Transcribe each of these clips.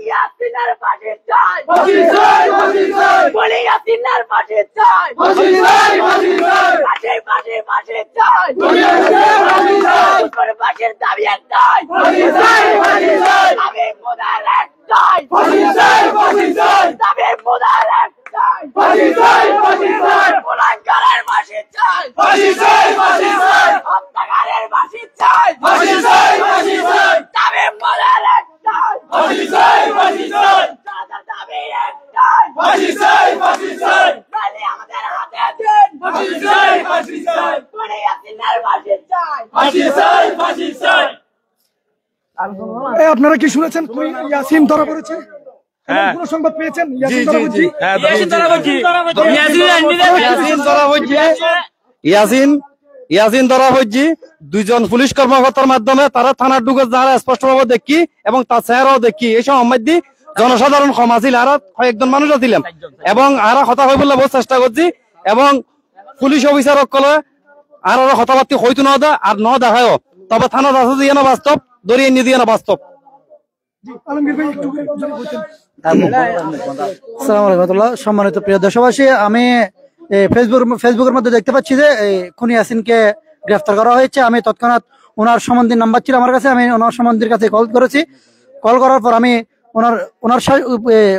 ইয়াসিনের ফাঁসি চাই, বলি ইয়াসিনের ফাঁসি চাই, ফাঁসি চাই, ফাঁসির দাবি একটাই, দাবি মোদার একটাই, দাবি মোদার একটাই, গোলাঙ্গারের ফাঁসি চাই, হত্যাকারের ফাঁসি চাই, দাবি মোদার একটাই, দাবি একটাই, তাহলে আমাদের হাতে দিন, বলি ইয়াসিনের ফাঁসি চাই। আপনারা কি শুনেছেন ইয়াসিন ধরা পড়েছে? কোন সংবাদ পেয়েছেন? ইয়াসিন ধরা হয়েছে দুইজন পুলিশ কর্মকর্তার মাধ্যমে। তারা থানার ঢুকে যারা স্পষ্টভাবে দেখি এবং তার চেহারাও দেখি এই সময় জনসাধারণ ক্ষমা ছিল আর কয়েকজন মানুষ ছিলাম এবং আরা কথা হয়ে বললে বহু চেষ্টা করছি এবং পুলিশ অফিসার সকলে আর কথাবার্তা হয়তো না দেয় আর না দেখায়ও, তবে থানার আছে দিয়ে না বাস্তব দরিয়ে নিয়ে দিয়ে না বাস্তব। সম্মানিত প্রিয় দেশবাসী, আমি ফেসবুকের মধ্যে দেখতে পাচ্ছি যে খুনি ইয়াসিনকে গ্রেফতার করা হয়েছে। আমি তৎক্ষণাৎ ওনার সম্বন্ধীর নাম্বার ছিল আমার কাছে, আমি ওনার সম্বন্ধীর কাছে কল করেছি। কল করার পর আমি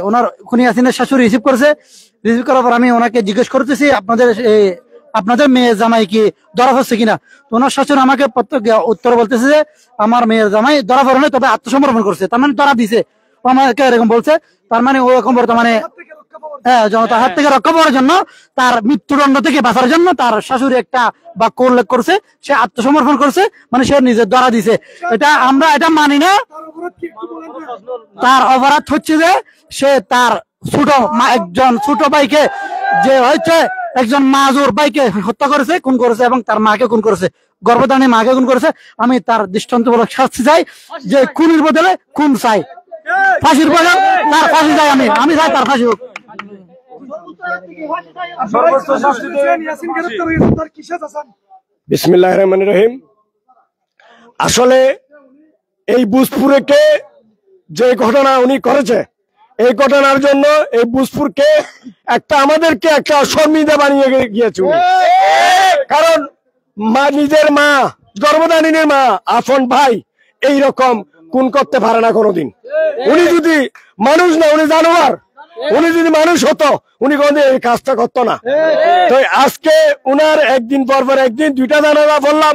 ওনার খুনি ইয়াসিনের শাশুড়ি রিসিভ করার পর আমি ওনাকে জিজ্ঞেস করতেছি আপনাদের মেয়ে জামাই কি ধরা পড়ছে কিনা। তো ওনার শাশুড়ি আমাকে উত্তর বলতেছে যে আমার মেয়ের জামাই ধরা পড়ে নাই, তবে আত্মসমর্পণ করছে। তার মানে ধরা দিছে, আমাকে এরকম বলছে। তার মানে ও এখন বর্তমানে জনতার হাত থেকে রক্ষা পাওয়ার জন্য, তার মৃত্যুদণ্ড থেকে বাঁচার জন্য তার শাশুড়ি একটা বাক্য উল্লেখ করছে, সে আত্মসমর্পণ করছে, মানে সে নিজের ধরা দিছে। আমরা এটা মানি না। তার অপরাধ হচ্ছে যে সে তার একজন ছোট ভাইকে, যে হচ্ছে একজন মাজুর ভাইকে হত্যা করেছে, খুন করেছে এবং তার মাকে খুন করেছে, গর্ভধারণী মাকে খুন করেছে। আমি তার দৃষ্টান্তমূলক শাস্তি চাই, যে খুনের বদলে খুন চাই, ফাঁসির বদলে তার ফাঁসি চাই। আমি চাই তার ফাঁসি হোক। বিসমিল্লাহির রহমানির রহিম। আসলে এই বুজপুরকে যে ঘটনা উনি করেছে, এই ঘটনার জন্য এই বুজপুরকে আমাদেরকে একটা শর্মিন্দা বানিয়ে গিয়েছে। কারণ নিজের মা, গর্ভধারিণীর মা, আপন ভাই এইরকম খুন করতে পারে না কোনোদিন। উনি যদি মানুষ না, উনি জানোয়ার। উনি যদি মানুষ হতো উনি কোনদিন এই কাজটা করতো না। তো আজকে উনার একদিন পর একদিন দুইটা জানাজা বললাম।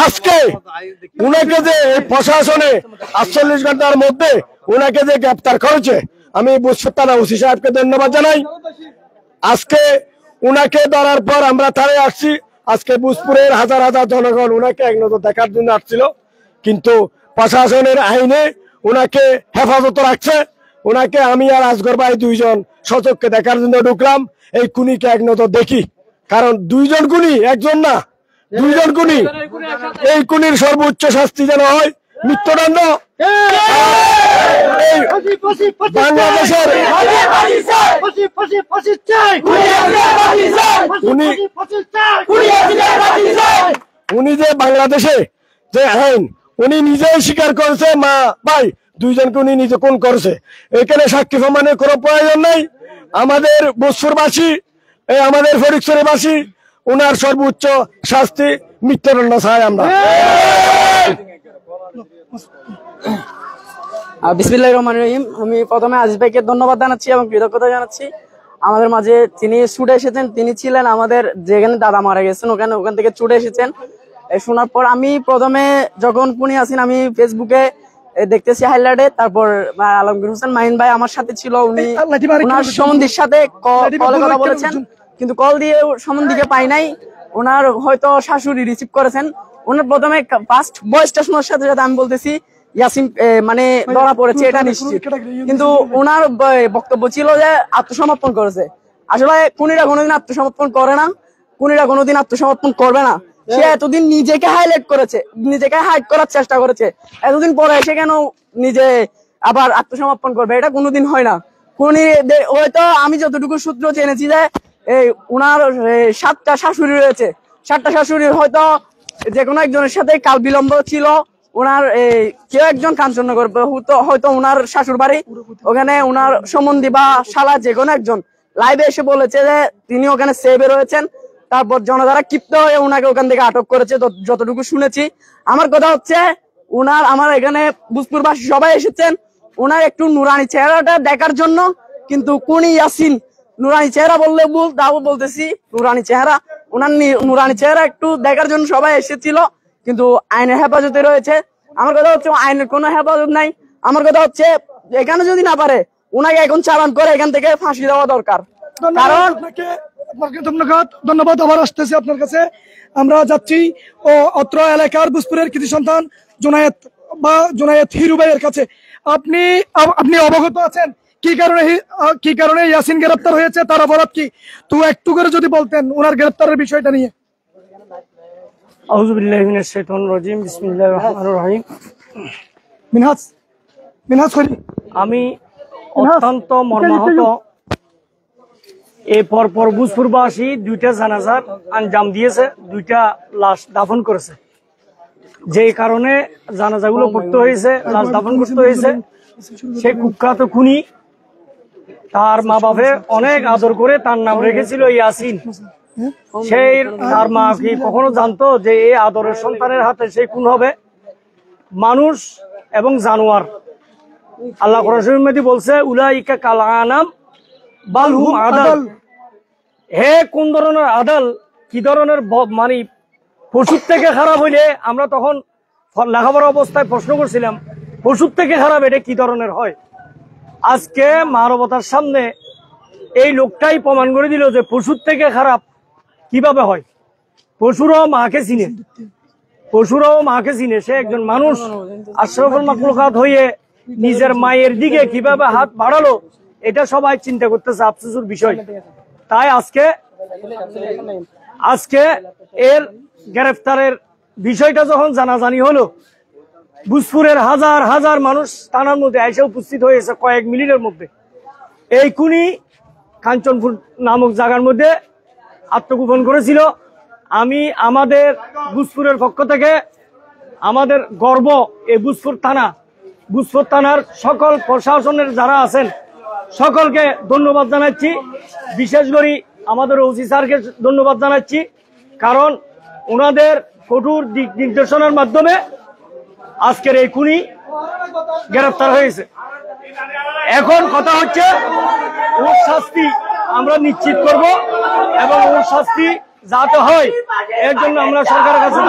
আজকে উনাকে যে প্রশাসনে 48 ঘন্টার মধ্যে উনাকে যে গ্রেপ্তার করেছে, আমি বুজপুর থানা ওসি সাহেবকে ধন্যবাদ জানাই। আজকে উনাকে ধরার পর আমরা থানায় আসছি। আজকে বুজপুরের হাজার হাজার জনগণ উনাকে এক নজর দেখার জন্য আসছিল, কিন্তু প্রশাসনের আইনে উনাকে হেফাজত রাখছে। উনাকে আমি আর আসগর ভাই দুইজন সচক্ষে দেখার জন্য ঢুকলাম। এই খুনিকে এক নজর দেখি, কারণ দুইজন খুনি, একজন না, দুইজন খুনি। এই খুনির সর্বোচ্চ শাস্তি যেন হয় মৃত্যুদণ্ড। বাংলাদেশের উনি যে বাংলাদেশে যে আইন, উনি নিজেই স্বীকার করেছে মা ভাই দুইজনকে উনি নিজে খুন করেছে। এখানে সাক্ষী প্রমাণের কোনো প্রয়োজন নাই। আমাদের বুজপুরবাসী, আমাদের ফটিকছড়িবাসী উনার সর্বোচ্চ শাস্তি মৃত্যুদণ্ড চাই আমরা। বিসমিল্লাহির রহমানির রহিম। আমি প্রথমে আজিজ ভাইকে ধন্যবাদ জানাচ্ছি এবং কৃতজ্ঞতা জানাচ্ছি। আমাদের মাঝে তিনি ছুটে এসেছেন, তিনি ছিলেন আমাদের যেখানে দাদা মারা গেছেন ওখান থেকে ছুটে এসেছেন। শোনার পর আমি প্রথমে যখন খুনি ইয়াসিন আমি ফেসবুকে দেখতেছি হাইলাইটে, তারপর আলমগীর হোসেন মাহিন ভাই আমার সাথে ছিল, উনি ওনার সম্বন্ধীর সাথে কলে কথা বলেছেন, কিন্তু কল দিয়ে সম্বন্ধীকে পাই নাই। ওনার হয়তো শাশুড়ি রিসিভ করেছেন। ওনার প্রথমে ফার্স্ট ভয়েসটা শোনার সাথে সাথে আমি বলতেছি ইয়াসিন মানে ধরা পড়েছে এটা নিশ্চিত, কিন্তু ওনার বক্তব্য ছিল যে আত্মসমর্পণ করেছে। আসলে খুনিরা কোনোদিন আত্মসমর্পণ করে না, খুনিরা কোনোদিন আত্মসমর্পণ করবে না। সে এতদিন নিজেকে হাইলাইট করেছে, নিজেকে হাইড করার চেষ্টা করেছে, এতদিন পরে এসে কেন নিজে আবার আত্মসমর্পণ করবে? এটা কোনোদিন হয় না। খুনি হয়তো আমি যতটুকু সূত্র জেনেছি যে এই উনার 7টা শাশুড়ি রয়েছে, 7টা শাশুড়ির হয়তো যে কোনো একজনের সাথে কাল বিলম্ব ছিল, ওনার কেউ একজন কাঞ্চননগর হয়তো ওনার শাশুড় বাড়ি, ওখানে ওনার সম্বন্ধী বা শালা যে কোনো একজন লাইভে এসে বলেছে যে তিনি ওখানে সেভে রয়েছেন। তারপর জনতারা ক্ষিপ্ত হয়ে ওনাকে ওখান থেকে আটক করেছে যতটুকু শুনেছি। আমার কথা হচ্ছে আমার এখানে ভূজপুরবাসী সবাই এসেছেন ওনার একটু নুরানি চেহারাটা দেখার জন্য, কিন্তু কোন ইয়াসিন নুরানি চেহারা বললে ভুল, তাও বলতেছি নুরানি চেহারা, ওনার নুরানি চেহারা একটু দেখার জন্য সবাই এসেছিল, কিন্তু আইনের হেফাজতে রয়েছে। আমার কথা হচ্ছে আইনের কোনো হেফাজত নাই। আমার কথা হচ্ছে এখানে যদি না পারে ওনাকে এখন চালান করে এখান থেকে ফাঁসি দেওয়া দরকার। কারণ ধন্যবাদ। আবার আসতেছি আপনার কাছে। আমরা যাচ্ছি ও অত্র এলাকার ভূজপুরের কৃতি সন্তান জোনায়েত হিরু ভাইয়ের কাছে। আপনি অবগত আছেন কি কারণে ইয়াসিন গ্রেপ্তার হয়েছে, তার অপরাধ কি? তো একটু করে যদি বলতেন ওনার গ্রেপ্তারের বিষয়টা নিয়ে। আউযু বিল্লাহি মিনাশ শাইতানির রাজিম, বিসমিল্লাহির রহমানির রহিম। মিনহাজ করি আমি অত্যন্ত মর্মাহত। এই পরপর ভূজপুরবাসী 2টা জানাজার আঞ্জাম দিয়েছে, 2টা লাশ দাফন করেছে। যেই কারণে জানাজাগুলো পড়তে হয়েছে, লাশ দাফন করতে হয়েছে। সে কুখ্যাত খুনি, তার মা বাপে অনেক আদর করে তার নাম রেখেছিল ইয়াসিন। তার মা কি কখনো জানতো যে এই আদরের সন্তানের হাতে সে খুন হবে? মানুষ এবং জানোয়ার। আল্লাহ কোরআন শরীফে বলছে উলাইকা কাল আনাম বাল হুম আদাল। হে কোন ধরনের আদাল, কি ধরনের মানে পশুর থেকে খারাপ হইলে আমরা তখন লেখাপড়া অবস্থায় প্রশ্ন করছিলাম পশুর থেকে খারাপ এটা কি ধরনের হয়। আজকে মানবতার সামনে এই লোকটাই প্রমাণ করে দিল যে পশুর থেকে খারাপ কিভাবে হয়। পশুরাও মাকে চিনে, সে একজন মানুষ আশরাফুল মাখলুকাত হয়ে নিজের মায়ের দিকে কিভাবে হাত বাড়ালো, এটা সবাই চিন্তা করতেছে, আফসোসের বিষয়। তাই আজকে এর গ্রেফতারের বিষয়টা যখন জানাজানি হলো, ভূজপুরের হাজার হাজার মানুষ থানার মধ্যে এসে উপস্থিত হয়েছে কয়েক মিনিটের মধ্যে। এই খুনি কাঞ্চনপুর নামক জায়গার মধ্যে আত্মগোপন করেছিল। আমি আমাদের ভূজপুরের পক্ষ থেকে আমাদের গর্ব এই ভূজপুর থানার সকল প্রশাসনের যারা আছেন সকলকে ধন্যবাদ জানাচ্ছি। বিশেষ করে আমাদের ওসি স্যারকে ধন্যবাদ জানাচ্ছি, কারণ ওনাদের কঠোর দিক নির্দেশনার মাধ্যমে আজকের এই খুনি গ্রেফতার হয়েছে। এখন কথা হচ্ছে ওর শাস্তি আমরা নিশ্চিত করব এবং ওর শাস্তি যাতে হয় এর জন্য আমরা সরকারের কাছে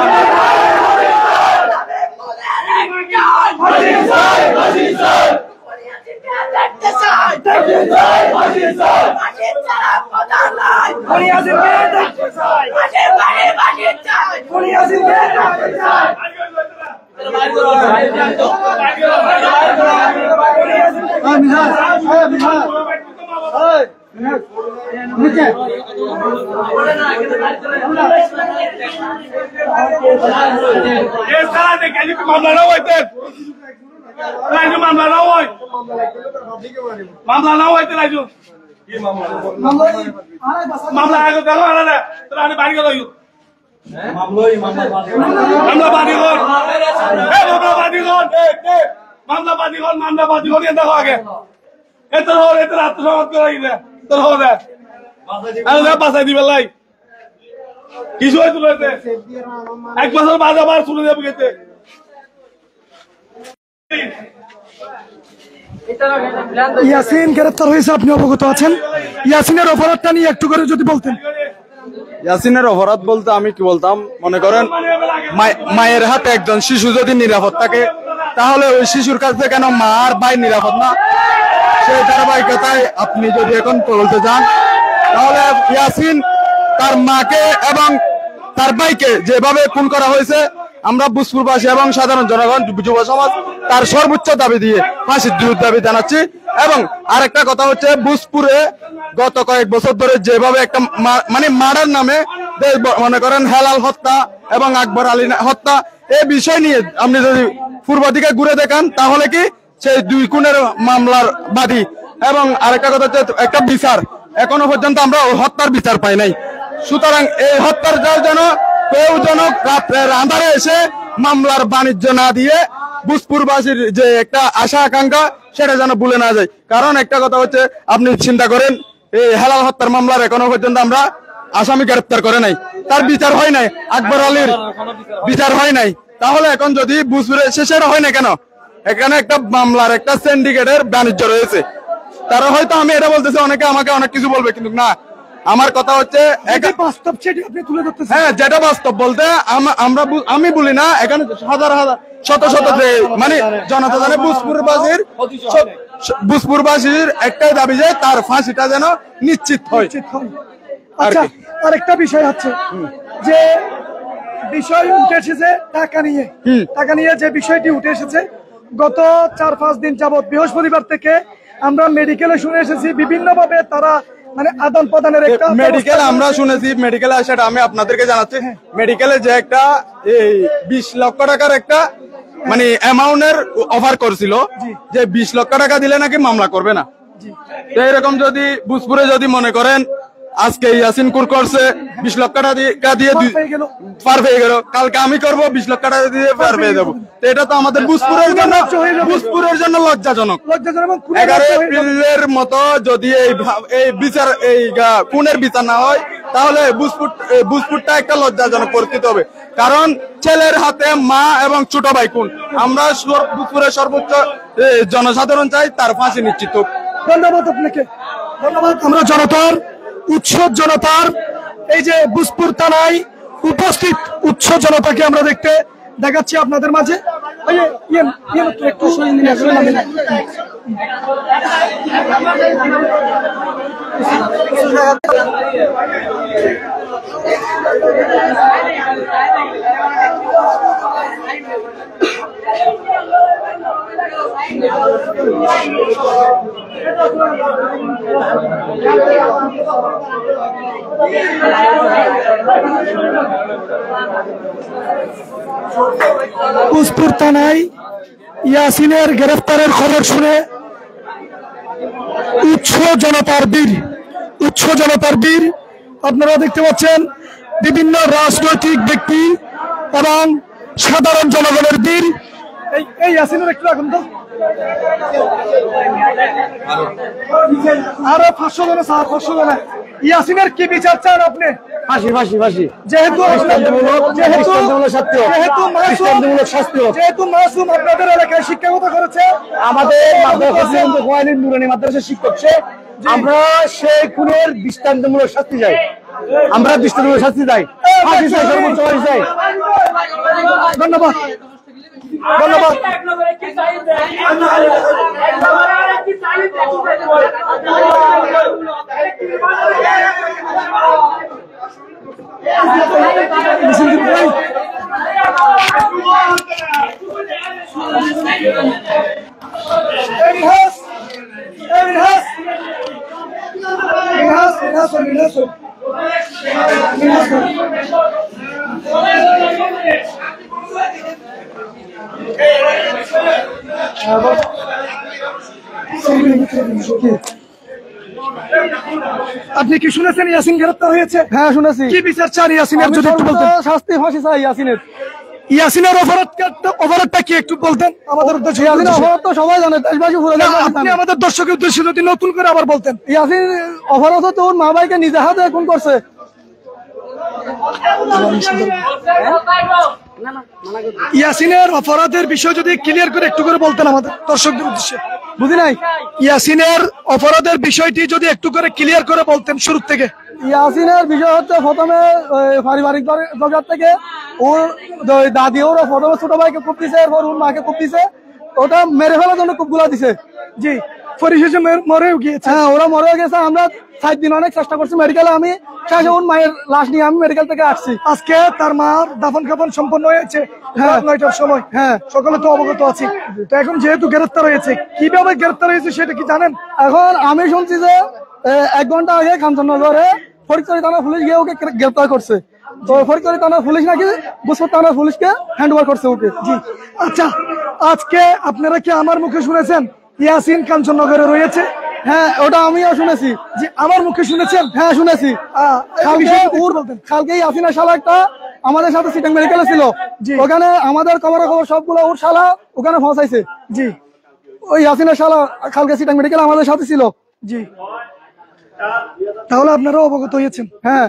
বাঁচাই দিবে লাই কিছু হয়তো এক বছর বাদ আবার শুনে যাবো গেতে। ইয়াসিন গ্রেপ্তার হয়েছে, আপনি অবগত আছেন। ইয়াসিনের অপরাধটা নিয়ে একটু করে যদি বলতেন। ইয়াসিনের অপরাধ বলতে আমি কি বলতাম, মনে করেন মায়ের হাতে একজন শিশু যদি নিরাপদ থাকে তাহলে ওই শিশুর কাছে কেন মা আর ভাই নিরাপদ না? সেই ধারাবাহিকতায় আপনি যদি এখন বলতে চান তাহলে ইয়াসিন তার মাকে এবং তার ভাইকে যেভাবে খুন করা হয়েছে, আমরা ভূজপুরবাসী এবং সাধারণ জনগণ যুব সমাজ তার সর্বোচ্চ দাবি দিয়ে ফাঁসির দাবি জানাচ্ছি। এবং আরেকটা কথা হচ্ছে, ভূজপুরে গত কয়েক বছর ধরে যেভাবে একটা মানে মার্ডার নামে মনে করেন হেলাল হত্যা এবং আকবর আলী হত্যা, এই বিষয় নিয়ে আপনি যদি পূর্ব দিকে ঘুরে দেখান তাহলে কি সেই 2 খুনের মামলার বাদী। এবং আরেকটা কথা হচ্ছে একটা বিচার, এখনো পর্যন্ত আমরা হত্যার বিচার পাই নাই। সুতরাং এই হত্যার যেন কেউ যেন রাত্রের আন্ধারে এসে মামলার বাণিজ্য না দিয়ে বুসপুরবাসীর যে একটা আশা আকাঙ্ক্ষা সেটা যেন ভুলে না যায়। কারণ একটা কথা হচ্ছে, আপনি চিন্তা করেন, এই হেলাল হত্যার মামলার এখনো পর্যন্ত আমরা আসামি গ্রেপ্তার করে নাই, তার বিচার হয় নাই, আকবর আলীর বিচার হয় নাই। তাহলে এখন যদি বুসপুরে শেষের হয় না কেন? এখানে একটা মামলার একটা সিন্ডিকেটের বাণিজ্য রয়েছে। তারা হয়তো, আমি এটা বলতেছি, অনেকে আমাকে অনেক কিছু বলবে, কিন্তু না, আমার কথা হচ্ছে বাস্তব সেটি আপনি তুলে ধরতেছেন। হ্যাঁ, যেটা বাস্তব বলতে আমি বলি না, এখানে হাজার হাজার শত শত মানে জনতা জানে বুসপুরবাসীর একটাই দাবি যে তার ফাঁসিটা যেন নিশ্চিত হয়। আচ্ছা, আরেকটা বিষয় আছে যে বিষয় উঠে এসেছে টাকা নিয়ে যে বিষয়টি উঠে এসেছে গত 4-5 দিন যাবত, বৃহস্পতিবার থেকে আমরা মেডিকেলে শুনে এসেছি বিভিন্ন ভাবে তারা মানে আদান প্রদানের একটা মেডিকেল আমরা শুনেছি, মেডিকেলে সেটা আমি আপনাদেরকে জানাচ্ছি। মেডিকেলে যে একটা 20 লক্ষ টাকার একটা মানে অ্যামাউন্টের অফার করছিল, যে 20 লক্ষ টাকা দিলে নাকি মামলা করবে না। তো এরকম যদি বুসপুরে যদি মনে করেন আজকে ইয়াসিন কুর করছে 20 লক্ষ টাকা দিয়ে পার পেয়ে গেল, কালকে আমি করবো 20 লক্ষ টাকা দিয়ে পার পেয়ে যাবো, তো এটা তো আমাদের বুসপুরের জন্য লজ্জাজনক। 11 এপ্রিলের মতো যদি এই বিচার, এই খুনের বিচার না হয়, তাহলে বুসপুরটা একটা লজ্জাজনক পরিস্থিতি হবে। কারণ ছেলের হাতে মা এবং ছোট ভাই খুন। আমরা বুসপুরের সর্বোচ্চ জনসাধারণ চাই তার ফাঁসি নিশ্চিত হোক। ধন্যবাদ আপনাকে, ধন্যবাদ। আমরা উৎসব জনতার এই যে বুসপুর থানায় উপস্থিত উৎসব জনতাকে আমরা দেখাচ্ছি আপনাদের মাঝে। একটু বুসপুর থানায় ইয়াসিনের গ্রেফতারের খবর শুনে উৎস জনতার বীর আপনারা দেখতে পাচ্ছেন, বিভিন্ন রাজনৈতিক ব্যক্তি এবং সাধারণ জনগণের বীর। এই ইয়াসিনের একটু রাখুন তো, আরো 500 জনে স্যার, 500 জনে। ইয়াসিনের কি বিচার চান আপনি? ফাঁসি। যেহেতু মাসুম আপনাদের এলাকায় শিক্ষাগত করেছে, আমাদের নুরানি মাদ্রাসার শিক্ষক সে, আমরা সেই খুনের দৃষ্টান্তমূলক শাস্তি চাই, আমরা দৃষ্টান্তমূলক শাস্তি চাই, ফাঁসি চাই, সর্বোচ্চ ফাঁসি চাই। ধন্যবাদ, ধন্যবাদ। আপনি কি শুনেছেন ইয়াসিন গ্রেফতার হয়েছে? হ্যাঁ শুনেছি। কি বিচার চান ইয়াসিনের? যদি একটু বলতেন। শাস্তি, ফাঁসি চাই ইয়াসিনের। ইয়াসিনের অপরাধটা কি একটু বলতেন আমাদের উদ্দেশ্যে? ইয়াসিনের অপরাধ তো সবাই জানে, দেশবাসী পুরো জানে। আপনি আমাদের দর্শকের উদ্দেশ্যে যদি নতুন করে আবার বলতেন। ইয়াসিন অপরাধ তো ওর মা ভাইকে নিজে হাতে খুন করছে। ইয়াসিনের অপরাধের বিষয় যদি ক্লিয়ার করে একটু করে বলতেন আমাদের দর্শকদের উদ্দেশ্যে। বুঝি নাই। ইয়াসিনের অপরাধের বিষয়টি যদি একটু করে ক্লিয়ার করে বলতেন শুরু থেকে। ইয়াসিনের বিষয় হচ্ছে প্রথমে পারিবারিক জগৎ থেকে ওর দাদি ওর প্রথমে ছোট ভাইকে খুব দিছে, এরপর ওর মাকে খুব দিছে, ওটা মেরে ফেলার জন্য খুব গুলা দিছে। জি, পরিশেষে মরেও গিয়েছে। হ্যাঁ, ওরা মরেও গেছে। আমরা 7 দিন অনেক চেষ্টা করছি মেডিকেলে। আমি শেষে ওর মায়ের লাশ নিয়ে আমি মেডিকেল থেকে আসছি। আজকে তার মার দাফন কাফন সম্পন্ন হয়েছে 9টার সময়। হ্যাঁ, সকলে তো অবগত আছি। তো এখন যেহেতু গ্রেফতার হয়েছে, কিভাবে গ্রেফতার হয়েছে সেটা কি জানেন? এখন আমি শুনছি যে 1 ঘন্টা আগে কাঞ্চননগরে ফরিদপুর থানা পুলিশ গিয়ে ওকে গ্রেফতার করছে। তো ফরিদপুর থানা পুলিশ নাকি বুসপুর থানা পুলিশকে হ্যান্ড ওভার করছে ওকে। জি, আচ্ছা, আজকে আপনারা কি আমার মুখে শুনেছেন ইয়াসিন কাঞ্চননগরে রয়েছে? হ্যাঁ, ওটা আমিও শুনেছি। যে আমার মুখে শুনেছেন? হ্যাঁ শুনেছি। কালকে ইয়াসিনের শালা একটা আমাদের সাথে সিটাং মেডিকেলে ছিল, ওখানে আমাদের খবর সবগুলো ওর শালা ওখানে পৌঁছাইছে। জি, ওই ইয়াসিনের শালা কালকে সিটাং মেডিকেল আমাদের সাথে ছিল। জি, তাহলে আপনারাও অবগত হয়েছেন। হ্যাঁ,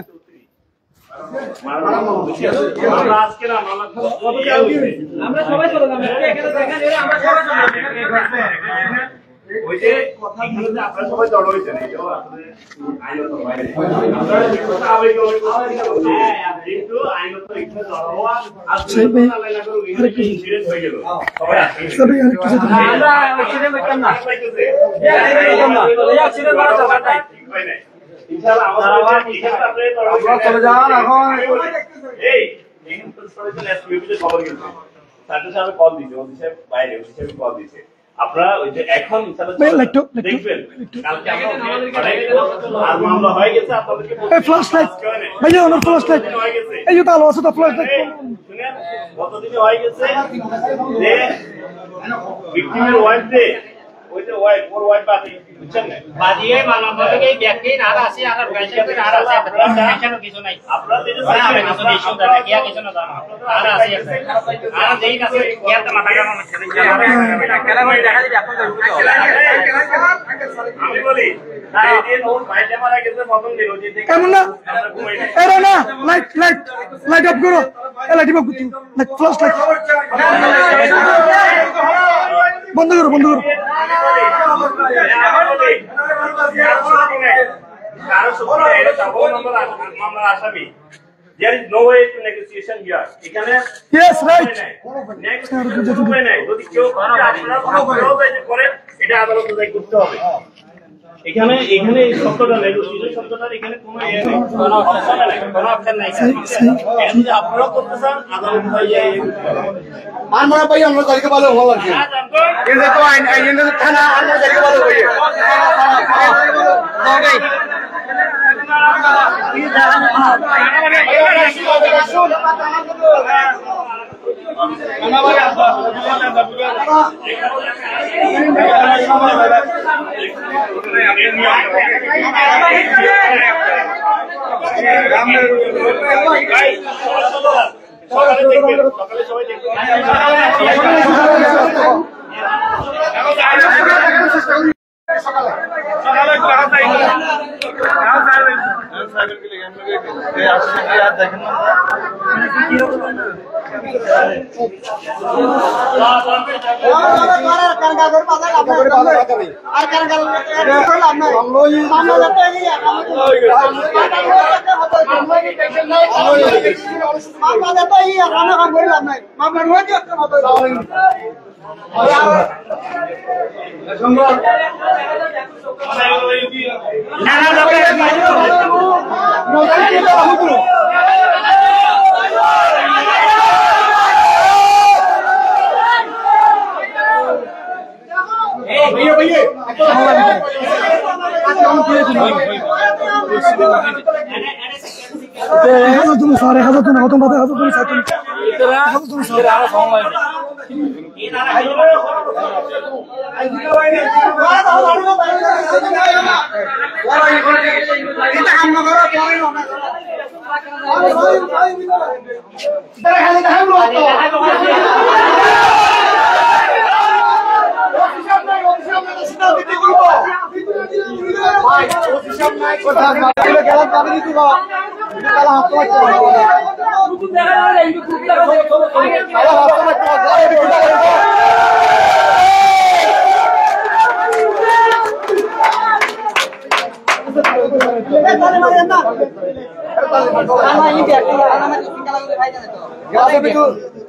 আপনারা ওই যে এখন দেখবেন কালকে আর মামলা হয়ে গেছে আপনাদেরকে ভাইয়া আমার ফ্ল্যাশ লাইট এই যে তালো আছে তো ফ্ল্যাশ লাইট শুনেন কতদিনে হয়ে গেছে যে ভিকটিমের ওয়াইফ দে ওই যে ওয়াইফ ওর ওয়াইফ বাদি বুঝছেন না বাদিয়ে মানবতাকে এই ব্যক্তি নারা আছে আর গাইছে নারা আছে আপনারা কিছু নাই আপনারা যে সামনে কিছু নেই শুনতে না কিয়া কিছু না জানো নারা আছে আর যেই কাছে কিয়াতে মাথা গেল না কেন ভাই দেখা দিবি এখন আমি বলি না এই দিন ওর ভাইটা মারা গেছে মতন দিল যে কেমন না এরা না লাইট লাইট লাইট অফ করো লাইট অফ করো ফ্ল্যাশ লাইট বন্ধ করো বন্ধ করো আসামি There is no way to negotiation here. Yes, right. Next, যদি কেউ করেন এটা আদালতে যাই করতে হবে। এখানে এই শব্দটা নেগোসিয়েশন শব্দটার এখানে কোনো অপশন নাই। যদি আপনারা করতে চান আদালত হয়ে যায়। আর মনে পাই আমরা কালকে ভালো ভালো লাগছে কিন্তু তো আইন থানা আমরা কালকে ভালো হইয়ে সকালে দেখবেন সকালে সবাই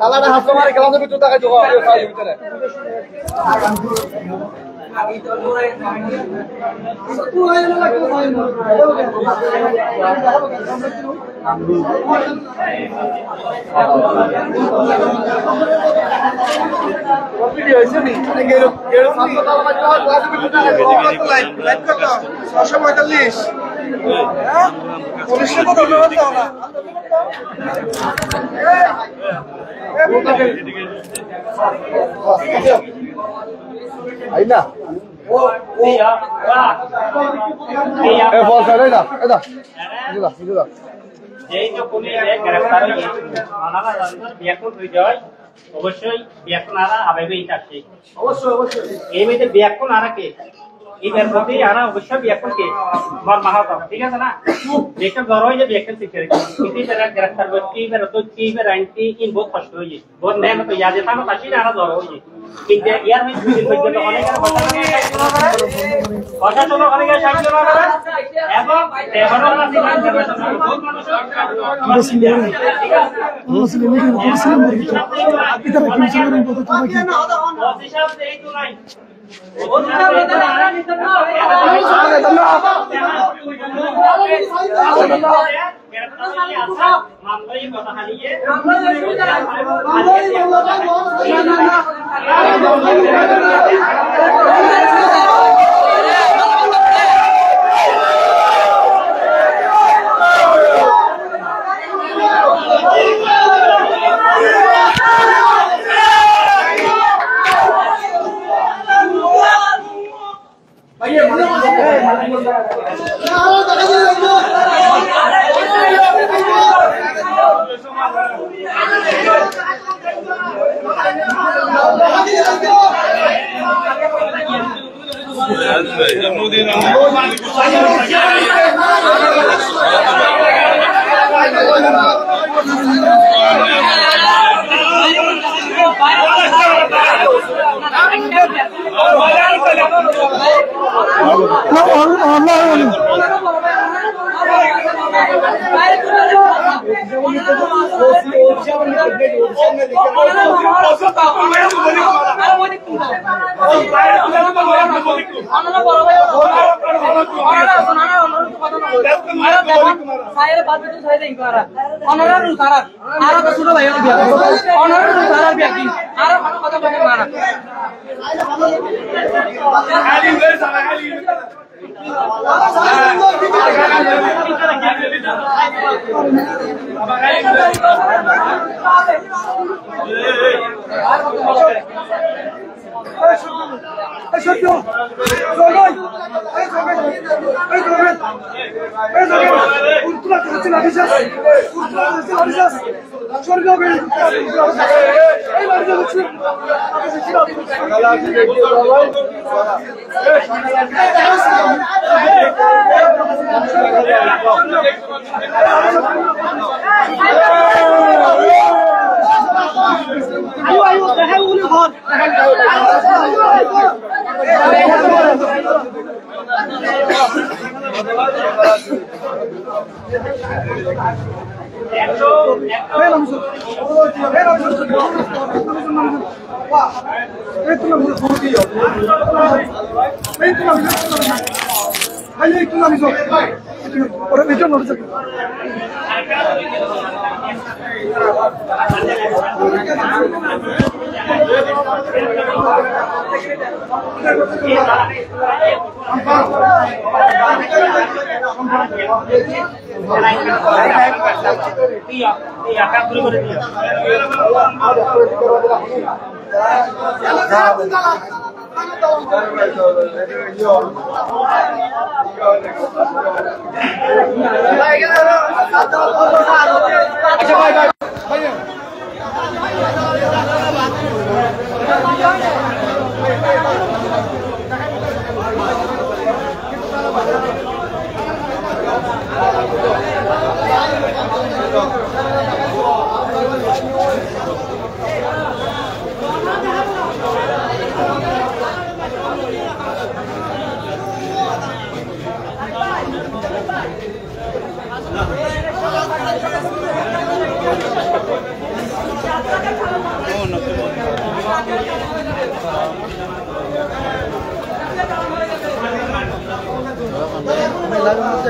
তালাটা হাত মারে গেলাম তো ভিতর টাকা জোগাড় ভিতরে Aina. Bolsa, aida. Aida. Aida. যেই তো কোনে গ্রেফতার হয়ে মানালা ব্যাকুল হয়ে যায় অবশ্যই ব্যাকুল আরা আবেগই থাকছে অবশ্যই এই মেয়েদের ব্যাকুল আরাকে এই ব্যাপারে আরা অবশ্যই ব্যাকুল কে মর মাহাতো ঠিক আছে না যেটা গরয় যে ব্যাকুল থেকে किसी तरह गिरफ्तार व्यक्ति में तो चीज में रांटी इन बहुत कष्ट हुई बहुत नया मतलब याद था ना काशी आरा दौर हुई कि यार मैं दिन में जो होने का কথা চলো ওখানে গিয়ে সাহায্য না করে এবং দেবররা সিদ্ধান্ত নেবে বহুত মানুষ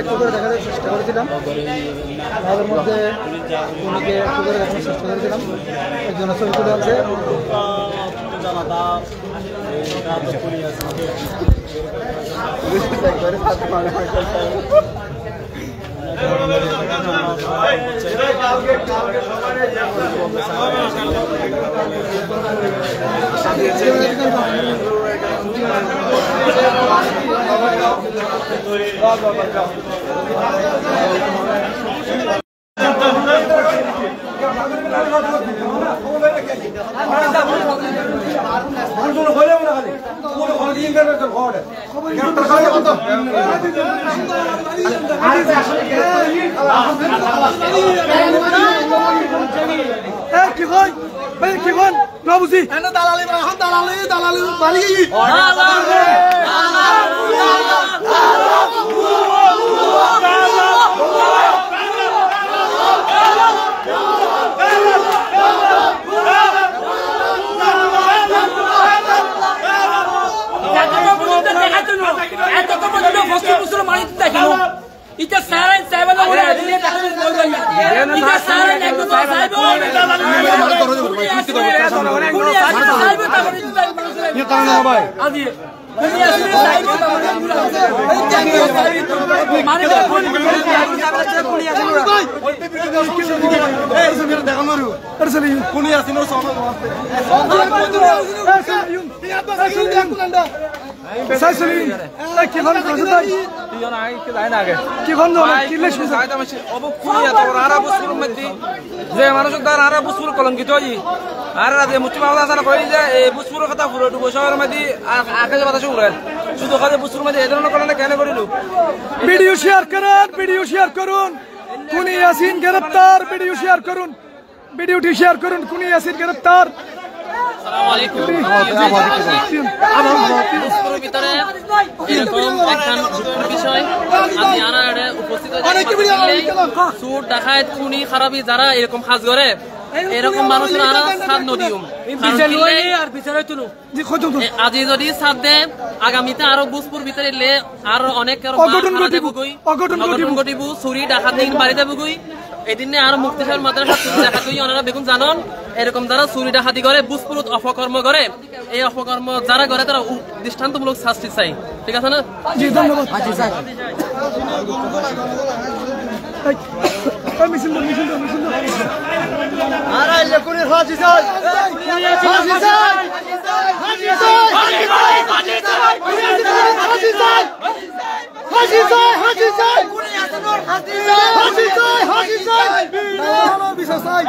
একটু করে দেখার চেষ্টা করেছিলাম, তাদের মধ্যে উনিকে একটু করে দেখানোর চেষ্টা করেছিলাম। একজন ছবি তুলে আছে। কি হয় কি হন নবুজি দালালি দালালি দালালি বালি Ita saran saban na wala din ta kan mo gaya. Ita saran ek to saibo. Saibo ta kan ये कहां है भाई আজি दुनिया से saibo ta माने तो फोन पुलिया से भाई अरसली पुलिया से नो সাইসলি কি হন কাজদাই ইয়ন আই কি লাইন আগে কি হন কি লেশ সাইতা মাসি অব কুনিয়া তো আরা বসুর মধ্যে যে মানুষ দার আরা বসুর কলঙ্কিত হই আর রাতে মুচি মাওলা সারা কই যে এই বসুর কথা পুরো ডুবো শহরের মধ্যে আকাশ বাতাস উড়ে শুধু কথা বসুর মধ্যে এই ধরনের কলঙ্ক কেন করিলু ভিডিও শেয়ার করুন কুনি ইয়াসিন গ্রেফতার ভিডিও শেয়ার করুন ভিডিওটি শেয়ার করুন কুনি ইয়াসিন গ্রেফতার আসসালামু আলাইকুম বুসপুরের ভিতরে এরকম একখান দুঃখের বিষয় আমি আনাড়ে উপস্থিত হয়েছি সুর ডাকাত খুনি খারাপি যারা এরকম কাজ করে এরকম মানুষের আনা সাদ নদীম আর বিচারে তুলু আজি যদি সাদ দে আগামীতে আরো বুসপুর ভিতরে এলে আরো অনেক অঘটন ঘটিব চুরি ডাকাত দিন বাড়িতে বুগুই এদিনে আর মুক্তিশাল মাদ্রাসা চুরি ডাকাতি ওনারা বেগুন জানন এরকম যারা চুরি ডাকাতি করে বুসপুরত অপকর্ম করে এই অপকর্ম যারা করে তারা দৃষ্টান্তমূলক শাস্তি চাই ঠিক আছে না জি ধন্যবাদ মিছিল আরে লেকুনি ফাঁসি চাই ফাঁসি চাই ফাঁসি চাই ফাঁসি চাই ফাঁসি চাই ফাঁসি চাই ফাঁসি চাই ফাঁসি চাই ফাঁসি চাই দালালো বিশ্বাস চাই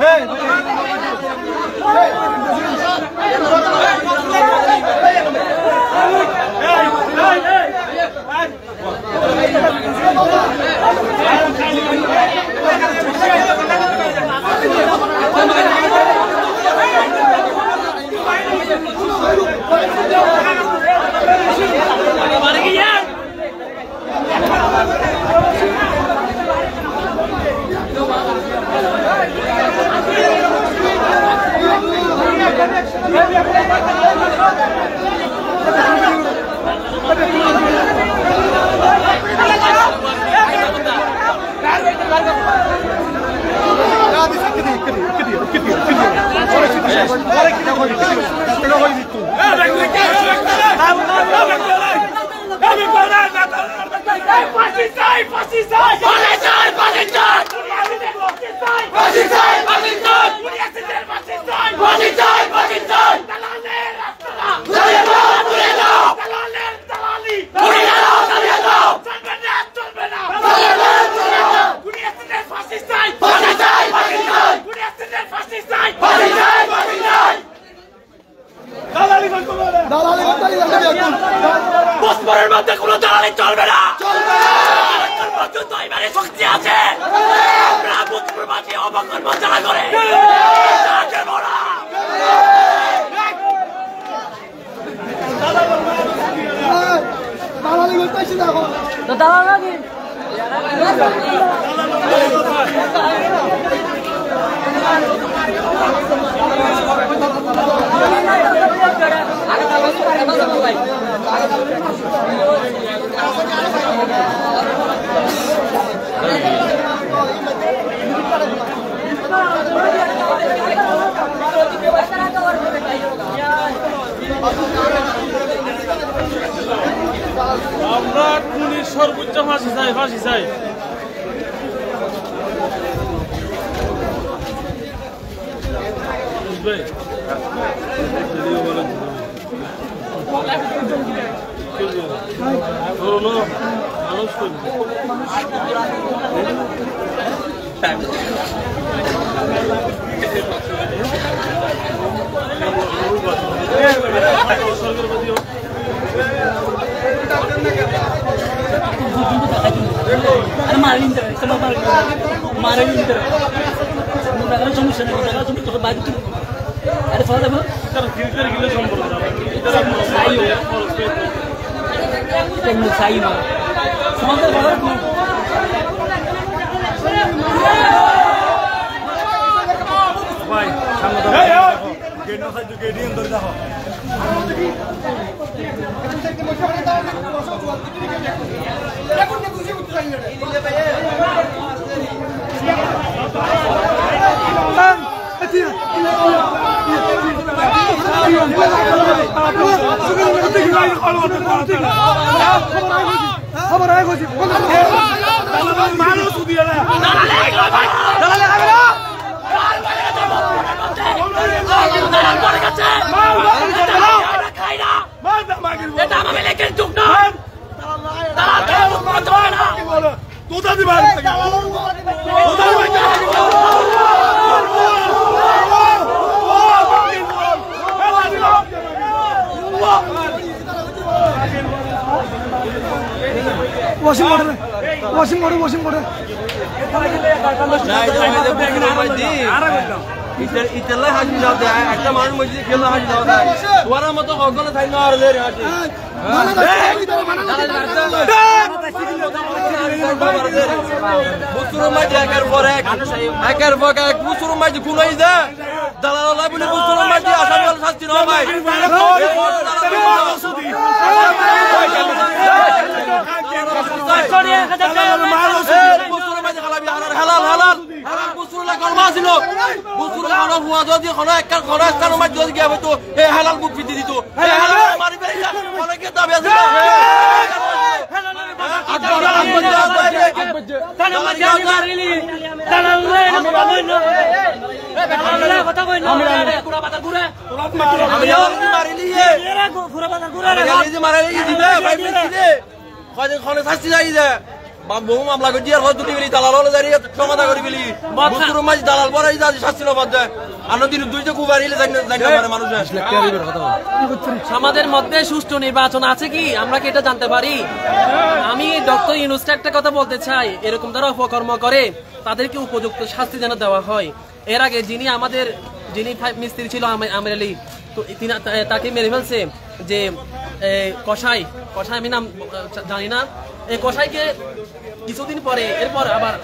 Hey! ফাঁসি চাই ফাঁসি চাই ফাঁসি চাই ফাঁসি চাই ফাঁসি চাই ফাঁসি চাই ফাঁসি চাই ফাঁসি চাই ফাঁসি চাই দালালের রাস্তা চালিয়ে দাও চালিয়ে দাও দালালের দালালি চালিয়ে দাও চালিয়ে দাও চলবে না চলবে না চালিয়ে দাও চালিয়ে দাও গুনিয়াসিনের ফাঁসি চাই ফাঁসি চাই ফাঁসি চাই গুনিয়াসিনের ফাঁসি চাই ফাঁসি চাই ফাঁসি চাই দালালি বন্ধ করে দালালি বন্ধ করে বুসপুরের মধ্যে কোনো দালালি চলবে না চলবে না এখন পর্যন্ত এবারে শক্তি আছে আমরা বুসপুর মাঝে অবকর্ম যারা করে তাকে বলা দালালি করতেছি দেখো তো দালালি আমরা খুনির সর্বোচ্চ ফাঁসি চাই ফাঁসি চাই খবর আয় গেছি মানুষ দিয়ে না দালালে খাবে না এটা আমি লেখেন চুপ না কোথা দিবা ওয়াশিং মোটর ইতেলা হাজি যাও একটা মানুষ মসজিদে খেলা হাজি যাও তোমার মতো সকলে থাই না আর বুসুর মাঝে একের পর এক বুসুর মাঝে খুনাই যা দালাল বলে বুসুর মাঝে আসামি শাস্তি না ভাই হালাল হালাল বুসুর কর্ম ছিল বুসুর হুয়া যদি কোনো মাঝে যদি গিয়ে হয়তো এই হালাল বুক ফিতে দিত অনেকে দাবি আছে শাস্তি যাই যে বহু মামলা করে জিয়ার হয়তো গেলি দালাল হলে দাঁড়িয়ে সমাধা করে গেলি বুসুর মাঝে দালাল পরে শাস্তি না বাদ যায় আনো দিন দুইটা কুবারিলে মানুষ আমাদের মধ্যে সুষ্ঠু নির্বাচন আছে কি আমরা কি এটা জানতে পারি? আমি ডক্টর ইউনূসকে একটা কথা বলতে চাই, এরকম যারা অপকর্ম করে তাদেরকে উপযুক্ত শাস্তি যেন দেওয়া হয়। এর আগে যিনি মিস্ত্রি ছিল আমির আলী, তো তাকে মেরে ফেলছে যে কসাই আমি নাম জানি না, এই কসাইকে কিছুদিন পরে এরপর আবার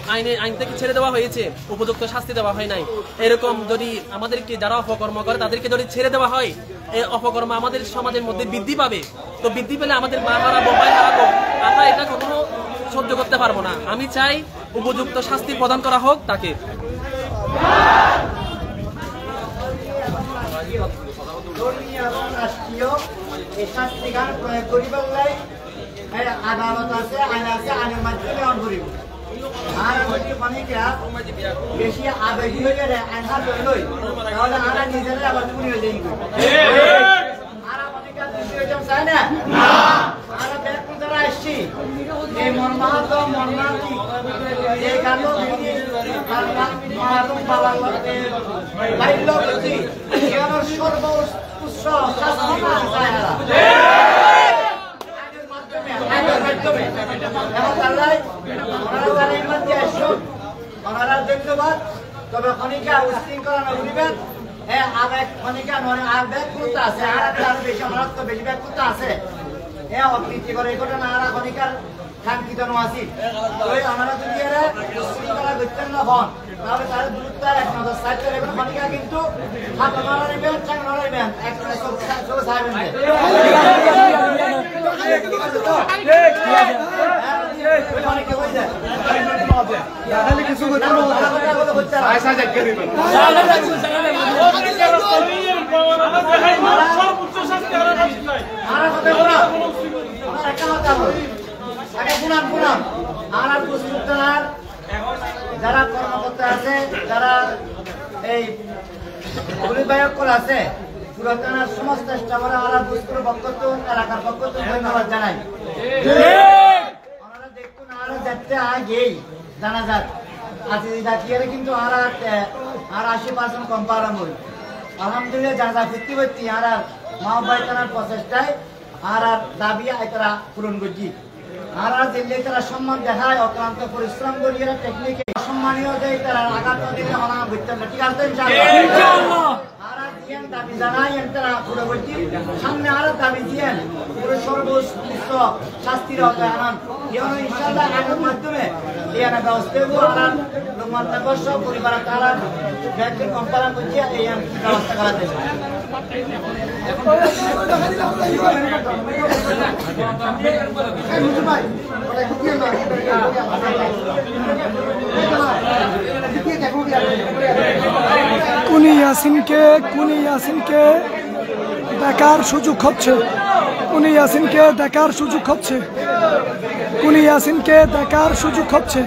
আইন থেকে ছেড়ে দেওয়া হয়েছে, উপযুক্ত শাস্তি দেওয়া হয় নাই। এরকম যদি আমাদেরকে যারা অপকর্ম করে তাদেরকে যদি ছেড়ে দেওয়া হয়, এই অপকর্ম আমাদের সমাজের মধ্যে বৃদ্ধি পাবে। তো বৃদ্ধি পেলে আমাদের মা হারাবো, ভাই হারাবো, আমরা এটা কখনো সহ্য করতে পারবো না। আমি চাই উপযুক্ত শাস্তি প্রদান করা হোক তাকে। আদালত আছে, আইন আছে, আইনের মাধ্যমে অন করিব। আর যদি খনিকা বেশি আবেগী হয়ে গেলে আইন হাত লই, তাহলে আমরা নিজেরা আবার চুরি হয়ে যাই। আর খনিকা চুরি হয়ে যাও চাই না। আমরা ব্যাগ যারা আসছি এই মর্মাহত মর্মান্তি এই কালো মহাত্ম বাবার বাল্য প্রতি আমার সর্বোচ্চ শাস্তি চায় না। ধন্যবাদ। তবে খনিকা উশৃঙ্খলা নগরীবেন আবেগ খনিকা নয় আর ব্যাগ করতে আছে আর একটা বেশি আমার তো বেশি ব্যাগ করতে আছে অকৃতি করে এই ঘটনা আর খনিকার কাঙ্ক্ষিত নয়। ওই আমরা যদি এরা উশৃঙ্খলা করতেন না হন তাহলে তার দূরত্ব এক নজর সাইড করে খনিকা কিন্তু হাত নড়াইবেন চাং নড়াইবেন একটা চলে সাইবেন। যারা কর্মকর্তা আছে, যারা এই অভিভাবক আছে, পুরাতনের সমস্ত স্টাফরা আমরা বুঝপুর পক্ষ এলাকার পক্ষ ধন্যবাদ জানাই। আমরা দেখুন আর দেখতে আগেই জানা যাক আছে ডাকিয়ে কিন্তু আর 80% কম পারাম হই। আলহামদুলিল্লাহ জানা ফিরতি ভর্তি আর মা বাইতানার প্রচেষ্টায় আর দাবি তারা পূরণ করছি। আর দিল্লি তারা সম্মান দেখায়, অক্লান্ত পরিশ্রম করিয়ে টেকনিকে সম্মানীয় দেয়, তারা আঘাত দিলে অনাম করতে ঠিক আছে ইনশাআল্লাহ। আর দিয়েন দাবি জানাই তারা পুরো করছি সামনে আর দাবি দিয়েন পুরো সর্বোচ্চ শাস্তির আনান ইনশাআল্লাহ আইনের মাধ্যমে এই ব্যবস্থা আর লোকমাত্রা সব পরিবার তারা ব্যাংকের কোম্পানি করছে এই ব্যবস্থা করা দেবে। কুনি ইয়াসিনকে দেখার সুযোগ হচ্ছে, কুনি ইয়াসিনকে দেখার সুযোগ হচ্ছে, কুনি ইয়াসিনকে দেখার সুযোগ হচ্ছে।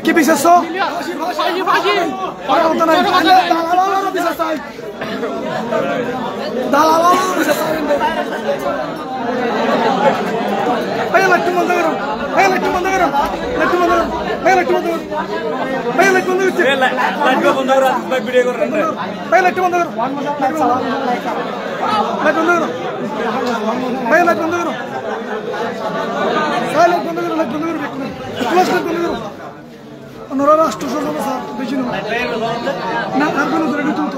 কি বিশেষ ওনারা রাষ্ট্র সভা স্যার বেশি না আর কোনো ধরে তুলতো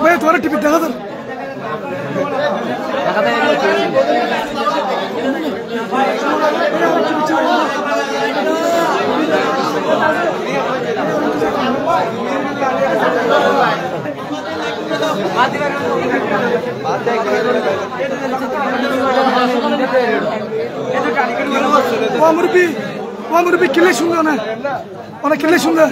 ভাই তোমার টিভি দেখা যান মুরব্বী কিলে শুনলো না অনেক কিলে শুনলো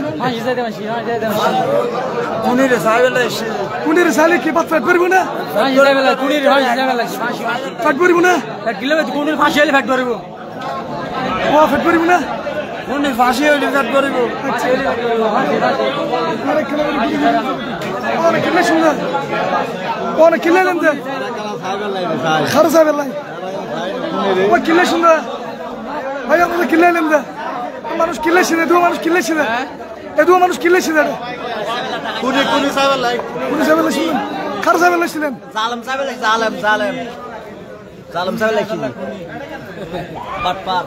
কুনির সালে কি বাত ফেট করবো না ফেট করবো না ফাঁসি হলে ফেট করবো ও ফেট করবো না কোনদিন ফাঁসি হলে ফেট করবো অনেক কিলে শুনলো অনেক কিলে নেন যে খারো সাহেবের লাই ও কিলে শুনলো ভাই আমাদের কিলে নেন যে মানুষ কিলে ছিল এদু মানুষ কিলে ছিল এদু মানুষ কিলে ছিল কুনি সাহেবের লাই কুনি সাহেবের লাই ছিলেন খারো সাহেবের লাই ছিলেন জালেম সাহেবের লাই জালেম সাহেবের লাই ছিলেন বাটপার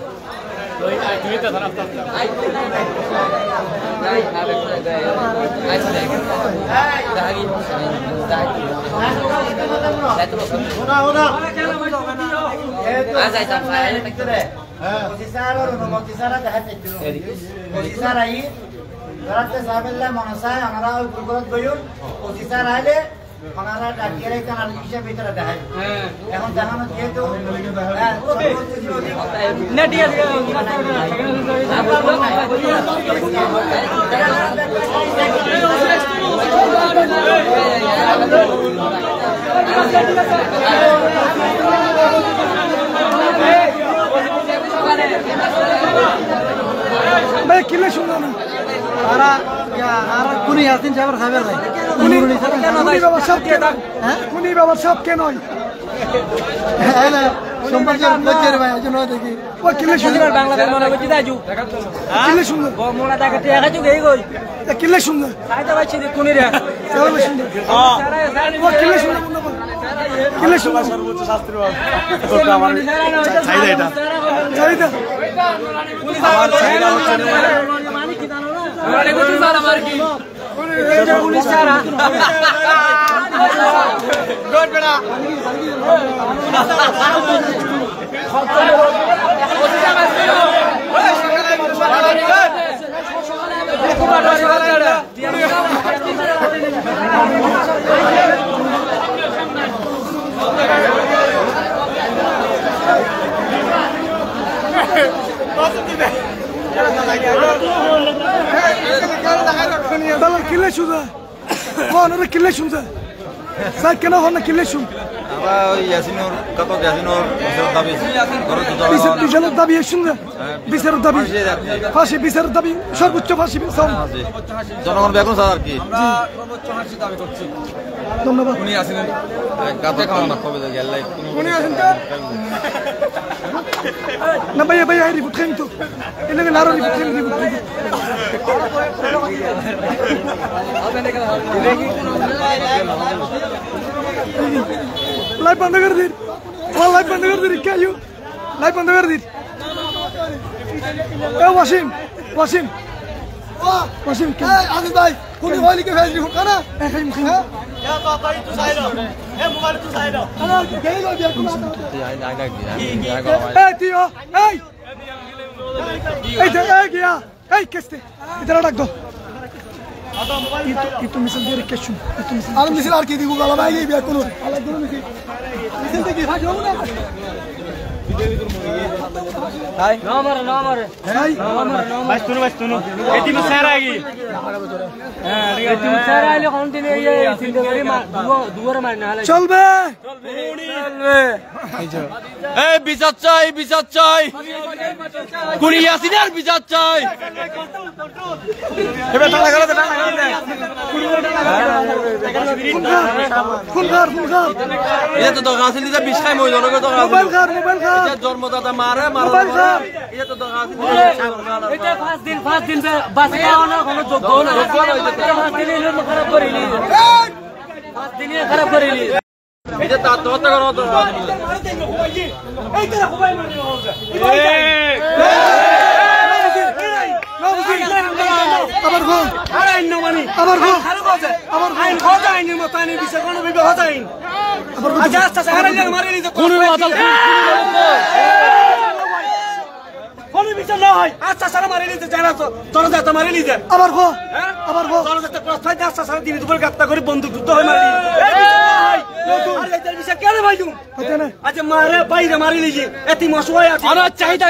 ওনারা ডাকিয়ে কানার হিসাবে ভিতরে দেখায় এখন দেখানো যেহেতু ভাই কিলে শুনলো না কুনি আসিন সাহেবের সাহেবের লাই কুনি বাবার সব কে নয় সম্পর্কের লোকের ভাই একজন দেখি ও কিলে শুনলো বাংলাদেশ মনে করছি দাজু কিলে শুনলো মোড়া দেখাতে দেখাচ্ছি এই গই কিলে শুনলো খাইতে পারছি কুনিরে ও কিলে শুনলো কিলে শুনলো সর্বোচ্চ শাস্ত্র চাহিদা আমার চাহিদা হচ্ছে আমার কি পুলিশ ছাড়া গুড বেটা কিলে শুনছে ওনারা কিলে শুনছে স্যার কেন হন না কিলে শুন বিচারের দাবি শুনছে বিচারের দাবি ফাঁসি বিচারের দাবি সর্বোচ্চ ফাঁসি জনগণ বেগুন স্যার আর কি ধন্যবাদ উনি আসেন গাতে খাওয়া না কবে গেলে উনি আসেন না ভাইয়া ভাইয়া রিপোর্ট খাই তো এনে নারো রিপোর্ট খাই রিপোর্ট लाइव बंद कर दी लाइव बंद कर दी क्या यू लाइव बंद कर दी वासिम वासिम वासिम आदिल भाई कोनी वाली के फेसबुक खाना ए खाई मुखी है या पापा तू साइड ए मोबाइल तू साइड खाना गई लो दिया कुमा ए तियो ए गया ए किसते इधर रख दो itu misal dia rekesum itu misal al misal ar ki digu gala bai biya kono ala kono misal deki ha jomu na hai nomor hai bas tunu eti musara agi eti musara ale kon dine ye sindagari ma duwar marna hala cholbe এই বিচার চাই কুনি আসিনার বিচার চাই এবার টাকা গেল টাকা ফুলগার এটা তো দরকার আছে নিজে বিষ খাই মই জনগণ দরকার আছে মোবাইল ঘর এটা জন্মদাতা মারে মোবাইল ঘর এটা তো দরকার আছে এটা 5 দিন বাস পাওনা কোনো যোগ্য না 5 দিন এলো খারাপ করিলি 5 দিন খারাপ করিলি এটা তো আত্মহত্যা করার দরকার এই তোরা মোবাইল মানে আবার গো আইন না মানি আবার গো আবার আইন খোঁজ আইনের মত আইনের বিষয় কোন বিবে হতা আইন আবার আজ আস্তে আস্তে হারাইলে মারি নিতে কোন আদালত কোন বিচার না হয় আস্তে আস্তে মারি নিতে জানা তো তোর যাতে মারি নিতে আবার গো তোর যাতে প্রস্তাব আস্তে আস্তে দিন দুপুর গাত্তা করে বন্দুক যুদ্ধ হয় মারি এই বিচার না হয় পিছে কেন ভাইলু আচ্ছা মারে বাইরে মারি লিজি এতি মশওয়াই আছে আর চাহিদা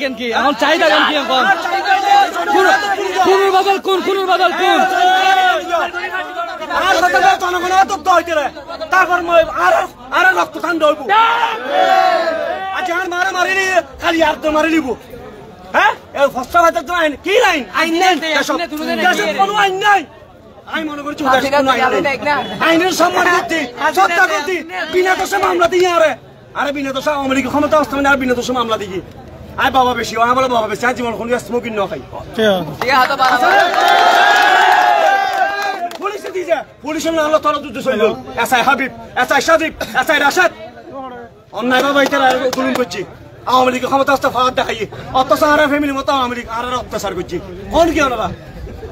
কেন কি এখন চাহিদা কেন কি এখন কোনের বদল কোন আর কথা জনগণ তো দইতে রে তারপর আর রক্ত ঠান্ডা হইব আচ্ছা আর মারি খালি আর তো মারি লিব হ্যাঁ এই ফসল হাতে তো আইন কি আইন নেই দেশত কোনো আইন নাই আমি মনে করছি আইনের সম্মান করতে সত্তা করতে বিনা দোষে মামলা দিয়ে আরে বিনা দোষে আওয়ামী লীগ ক্ষমতা আসতে আর বিনা দোষে মামলা দিয়ে আয় বাবা বেশি আমার বলে বাবা বেশি জীবন কোনো স্মোকিং ন খাই পুলিশে দিয়ে পুলিশের নাম তোরা যুদ্ধ চলল SI Habib SI Sadiq SI Rashad অন্যায় বাবা এটা জুলুম করছি আওয়ামী লীগ ক্ষমতা আসতে ফাঁদ দেখাই অত্যাচার আর ফ্যামিলির মতো আওয়ামী লীগ আর অত্যাচার করছি কোন কি ওনারা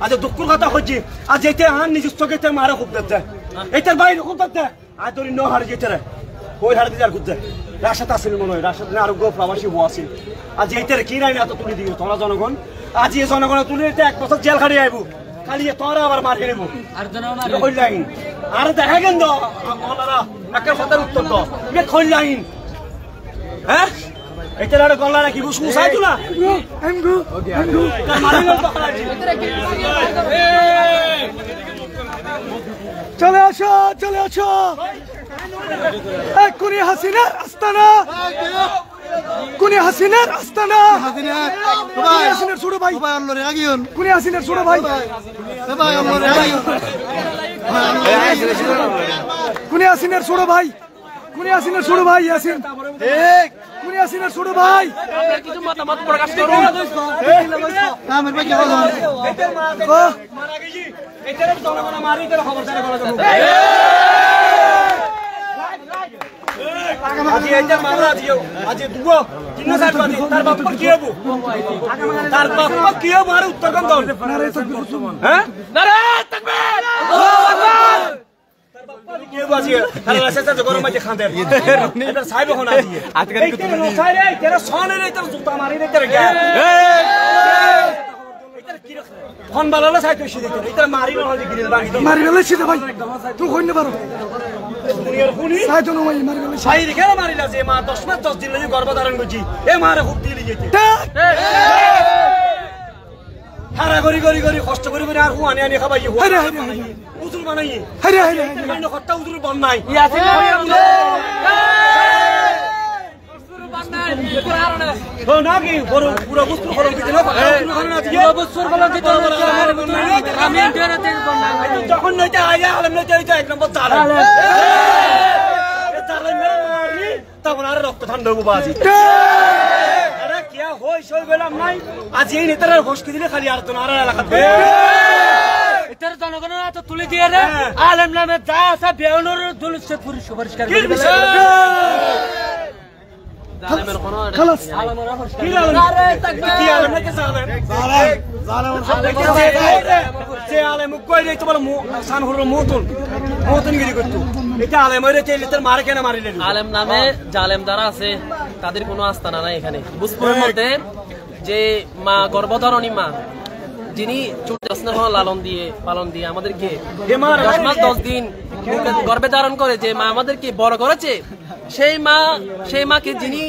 আজ দুঃখের কথা হচ্ছে আজ এতে আর নিজের চোখে মারা খুব দেখতে এটার বাইরে খুব দেখতে আর তোর ন হারে যেতে রে ওই হারে দিয়ে আর খুঁজতে রাশাদ আসেন মনে হয় রাশাদ আরো গোফলাবাসী বউ আসেন আজ এইটার কি নাই এত তুলে দিও তোমরা জনগণ আজ এই জনগণ তুলে দিতে 1 বছর জেল খাটিয়ে আইবো খালি তোরা আবার মার খেলিব আর দেখা গেন তো ওনারা একটা কথার উত্তর তো খোল লাইন হ্যাঁ এটার আর গলা রাখি বুঝু চাইতো না চলে আসো কোনি হাসিনার আস্তানা কোনি হাসিনার আস্তানা হাসিনার ছোট ভাই কোনি হাসিনার ছোট ভাই কোনি হাসিনার ছোট ভাই ইয়াসিন কোনি হাসিনার ছোট ভাই কিছু মতামত প্রকাশ করুন উত্তর গরম মাঝে খাঁদে সাহেব এখন জুতা মারি ফোন বালালে সাইড এটা মারি মারি বেলা সিধা ভাই তুই কইতে পারো সাই রেখে মারিলা যে মা 10 মাস 10 দিন লাগে গর্ভধারণ করছি এ মারে খুব দিলি যেতে হারা গরি কষ্ট করে আর হুয়ানি আনি খাবাই উজুর বানাই হত্যা উজুর বন্যায় নাকি পুরো বস্তু যখন নইতে আয়া আলম নইতে 1 নম্বর চালা মারি তখন আর রক্ত ঠান্ডা হবো বাজি আজ এই নেতারা ঘোষকে দিলে খালি আর আর এলাকা এটার জনগণের হাতে তুলে দিয়ে রে আলেম নামে যা আছে বেউনের দুলছে পুরো সুপারিশকার আলেম নামে জালেম যারা আছে তাদের কোনো আস্তানা নাই এখানে বুঝপুরের মধ্যে যে মা গর্ভধারণী মা যিনি লালন দিয়ে পালন দিয়ে আমাদেরকে 10 মাস 10 দিন গর্ভে ধারণ করে যে মা আমাদেরকে বড় করেছে সেই মাকে যিনি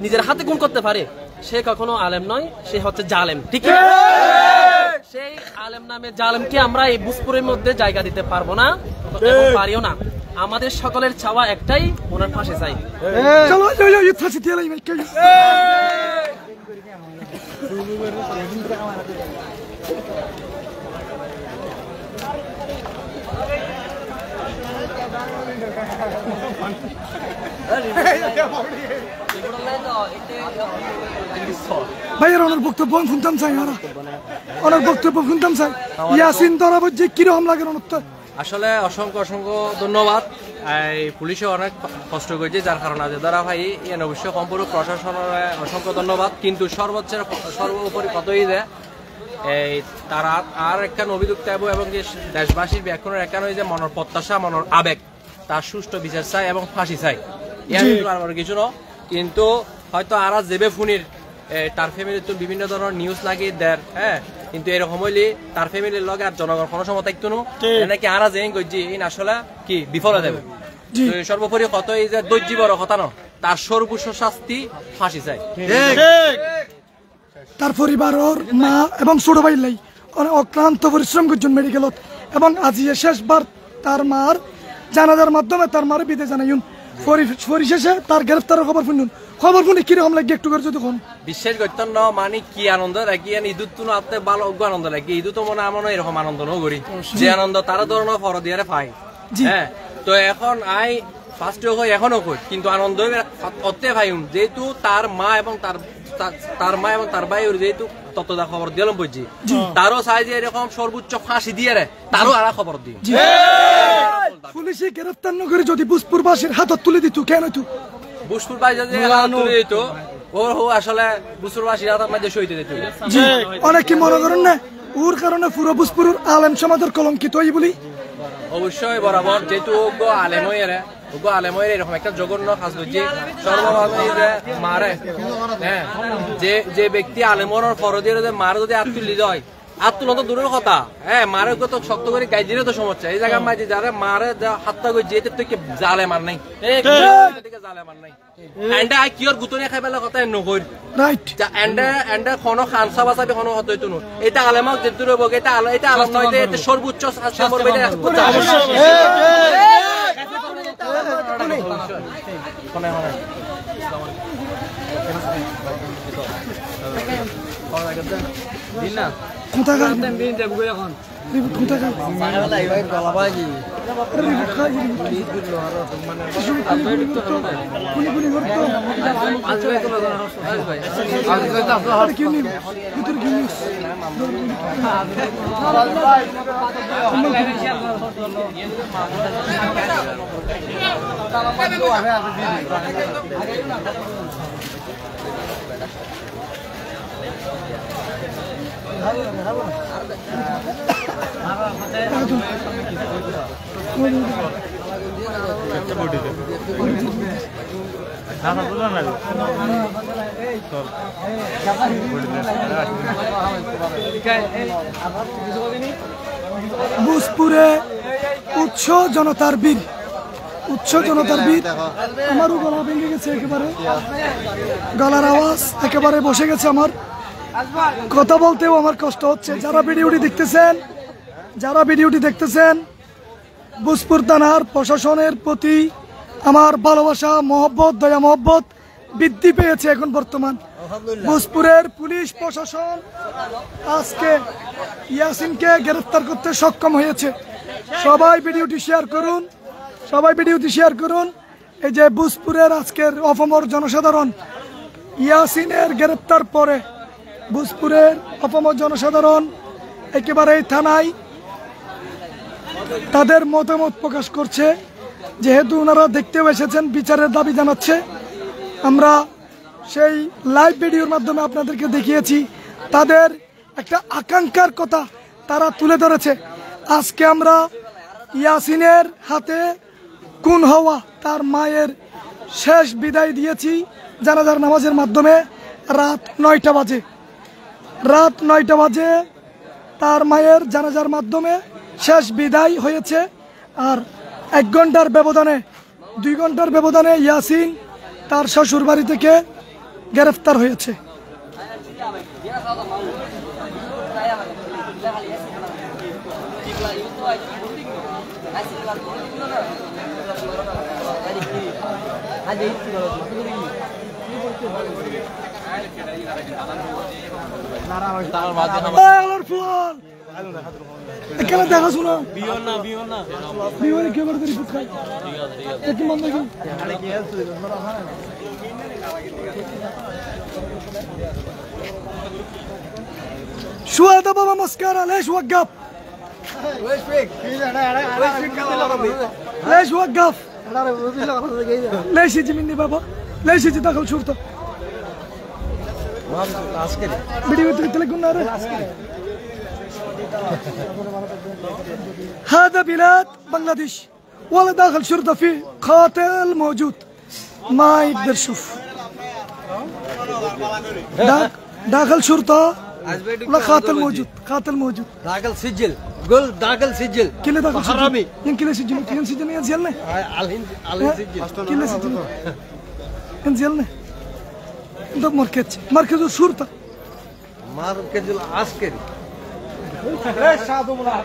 নিজের হাতে গুণ করতে পারে সে কখনো আলেম নয়, সে হচ্ছে জালেম। ঠিক আছে, সেই আলেম নামে জালেমকে আমরা এই বুঝপুরের মধ্যে জায়গা দিতে পারবো না এবং পারিও না। আমাদের সকলের চাওয়া একটাই, ওনার পাশে চাই। ভাইয়ের অনেক বক্তব্য শুনতাম চাই, অনেক বক্তব্য শুনতাম চাই। ইয়াসিন ধরাবো যে কিরকম লাগে অনেকটা। আসলে অসংখ্য ধন্যবাদ। এই পুলিশে অনেক কষ্ট করেছে, যার কারণে আজ ধরা ভাই এন অবশ্য সম্পূর্ণ প্রশাসনের অসংখ্য ধন্যবাদ। কিন্তু সর্বোপরি কতই দেয় এই তারা আর একখান অভিযুক্ত এবং যে দেশবাসীর ব্যাখ্যানের একখান হয়ে যে মনের প্রত্যাশা, মনের আবেগ, তার সুষ্ঠু বিচার চাই এবং ফাঁসি চাই। আর কিছু না, কিন্তু হয়তো আর জেবে ফুনির তার ফ্যামিলির তো বিভিন্ন ধরনের নিউজ লাগিয়ে দেয়, হ্যাঁ, কিন্তু এরকম হইলে তার ফ্যামিলির লগে আর জনগণ কোনো সময় থাকতো না, নাকি আর যে করছি আসলে কি বিফলে দেবে। সর্বোপরি কত এই যে দৈর্য বড় কথা না, তার সর্বোচ্চ শাস্তি ফাঁসি চাই। তার পরিবারের মা এবং ছোট ভাই লাই অক্লান্ত পরিশ্রম করছেন মেডিকেলত, এবং আজি শেষবার তার মার জানাজার মাধ্যমে তার মারে বিদায় জানাইন। পরিশেষে তার গ্রেফতারের খবর শুনুন, খবর শুনে কিরকম লাগে একটু করে যদি কোন বিশ্বাস করতেন না, মানে কি আনন্দ লাগে ঈদুত তো আপনি ভালো আনন্দ লাগে, ঈদু তো মনে আমার এরকম আনন্দ ন করি যে আনন্দ তারা ধরনের ফরদিয়ারে পাই। হ্যাঁ, তো এখন আই ফার্স্টে কই এখনো কই, কিন্তু আনন্দ অতে ভাইম যেহেতু তার মা এবং তার ভাই যেহেতু ততটা খবর দিলাম বুঝছি, তারও চাই যে এরকম সর্বোচ্চ ফাঁসি দিয়ে রে, তারও আর খবর দিই। পুলিশে গ্রেফতার নগরে যদি বুসপুরবাসীর হাতত তুলে দিত কেন তুই বুসপুরবাসী যদি তুলে দিত ও আসলে বুসপুরবাসীর হাতের মধ্যে সইতে দিত। অনেক কি মনে করেন না ওর কারণে পুরো বুসপুরের আলেম সমাজের কলঙ্কিত হই বলি? অবশ্যই বরাবর, যেহেতু আলেময়ের এরকম একটা জঘন্য কাজ করছে সর্বভাবে মারে। হ্যাঁ, যে ব্যক্তি আলেমর ফরদের মারে যদি হাত তুলি দেয়, হাত তুলো তো দূরের কথা, হ্যাঁ মারে তো শক্ত করে গাই দিলে তো সমস্যা। এই জায়গায় মাঝে যারা মারে হাতটা করে যেতে তো কি জালে মার নাই, জালে মার নাই এন্ডা কিয়র গুতনে খাই পেলে কথা নকর রাইট। এন্ডা কোনো খানসা বাসাবি কোনো হতো তো নো, এটা আলেমক যেতে রইব, এটা আলেম নয়, এটা সর্বোচ্চ শাস্তি করবে। বুসপুরে উচ্চ জনতার বীর, আমারও গলা ভেঙে গেছে একেবারে, গলার আওয়াজ একেবারে বসে গেছে, আমার কথা বলতেও আমার কষ্ট হচ্ছে। যারা ভিডিওটি দেখতেছেন বুসপুর থানার প্রশাসনের প্রতি আমার ভালোবাসা, মহব্বত, দয়া মহব্বত বৃদ্ধি পেয়েছে। এখন বর্তমান বুসপুরের পুলিশ প্রশাসন আজকে ইয়াসিনকে গ্রেফতার করতে সক্ষম হয়েছে। সবাই ভিডিওটি শেয়ার করুন। এই যে বুসপুরের আজকের অপমর জনসাধারণ ইয়াসিনের গ্রেফতার পরে বুসপুরের অপমর জনসাধারণ একেবারে থানায় তাদের মতামত প্রকাশ করছে, যেহেতু ওনারা দেখতেও এসেছেন, বিচারের দাবি জানাচ্ছে। আমরা সেই লাইভ ভিডিওর মাধ্যমে আপনাদেরকে দেখিয়েছি, তাদের একটা আকাঙ্ক্ষার কথা তারা তুলে ধরেছে। আজকে আমরা ইয়াসিনের হাতে খুন হওয়া তার মায়ের শেষ বিদায় দিয়েছি জানাজার নামাজের মাধ্যমে। রাত 9টা বাজে তার মায়ের জানাজার মাধ্যমে শেষ বিদায় হয়েছে। আর 1 ঘন্টার ব্যবধানে 2 ঘন্টার ব্যবধানে ইয়াসিন তার শ্বশুর বাড়ি থেকে গ্রেফতার হয়েছে। এখানে দেখাশোনা شهداء بابا مسكرة ليش وقف؟ ليش وقف؟ ليش يجي مني بابا؟ ليش يجي داخل شرطة؟ فيديو تلقوا هذا بلاد بنغلاديش ولا داخل شرطة فيه قاتل موجود ما يقدر يشوف. داخل شرطة لا قاتل موجود قاتل موجود داخل سجل قول داخل سجل كله داخل حرامي يمكن سجل يمكن سجل ينزلنا على سجل كله سجل ينزلنا ده مركز الشرطة مركز العسكري ليش شادو ملا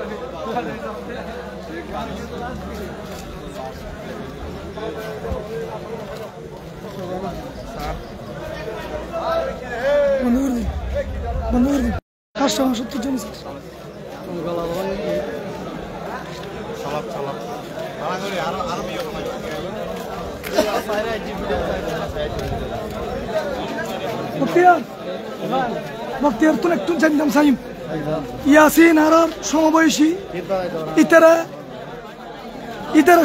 بندور كاشة ما شفت جنس বক্তিয়ার তো একটু জানতাম সাইম ইয়াসিন আরার সমবয়সী ইতারা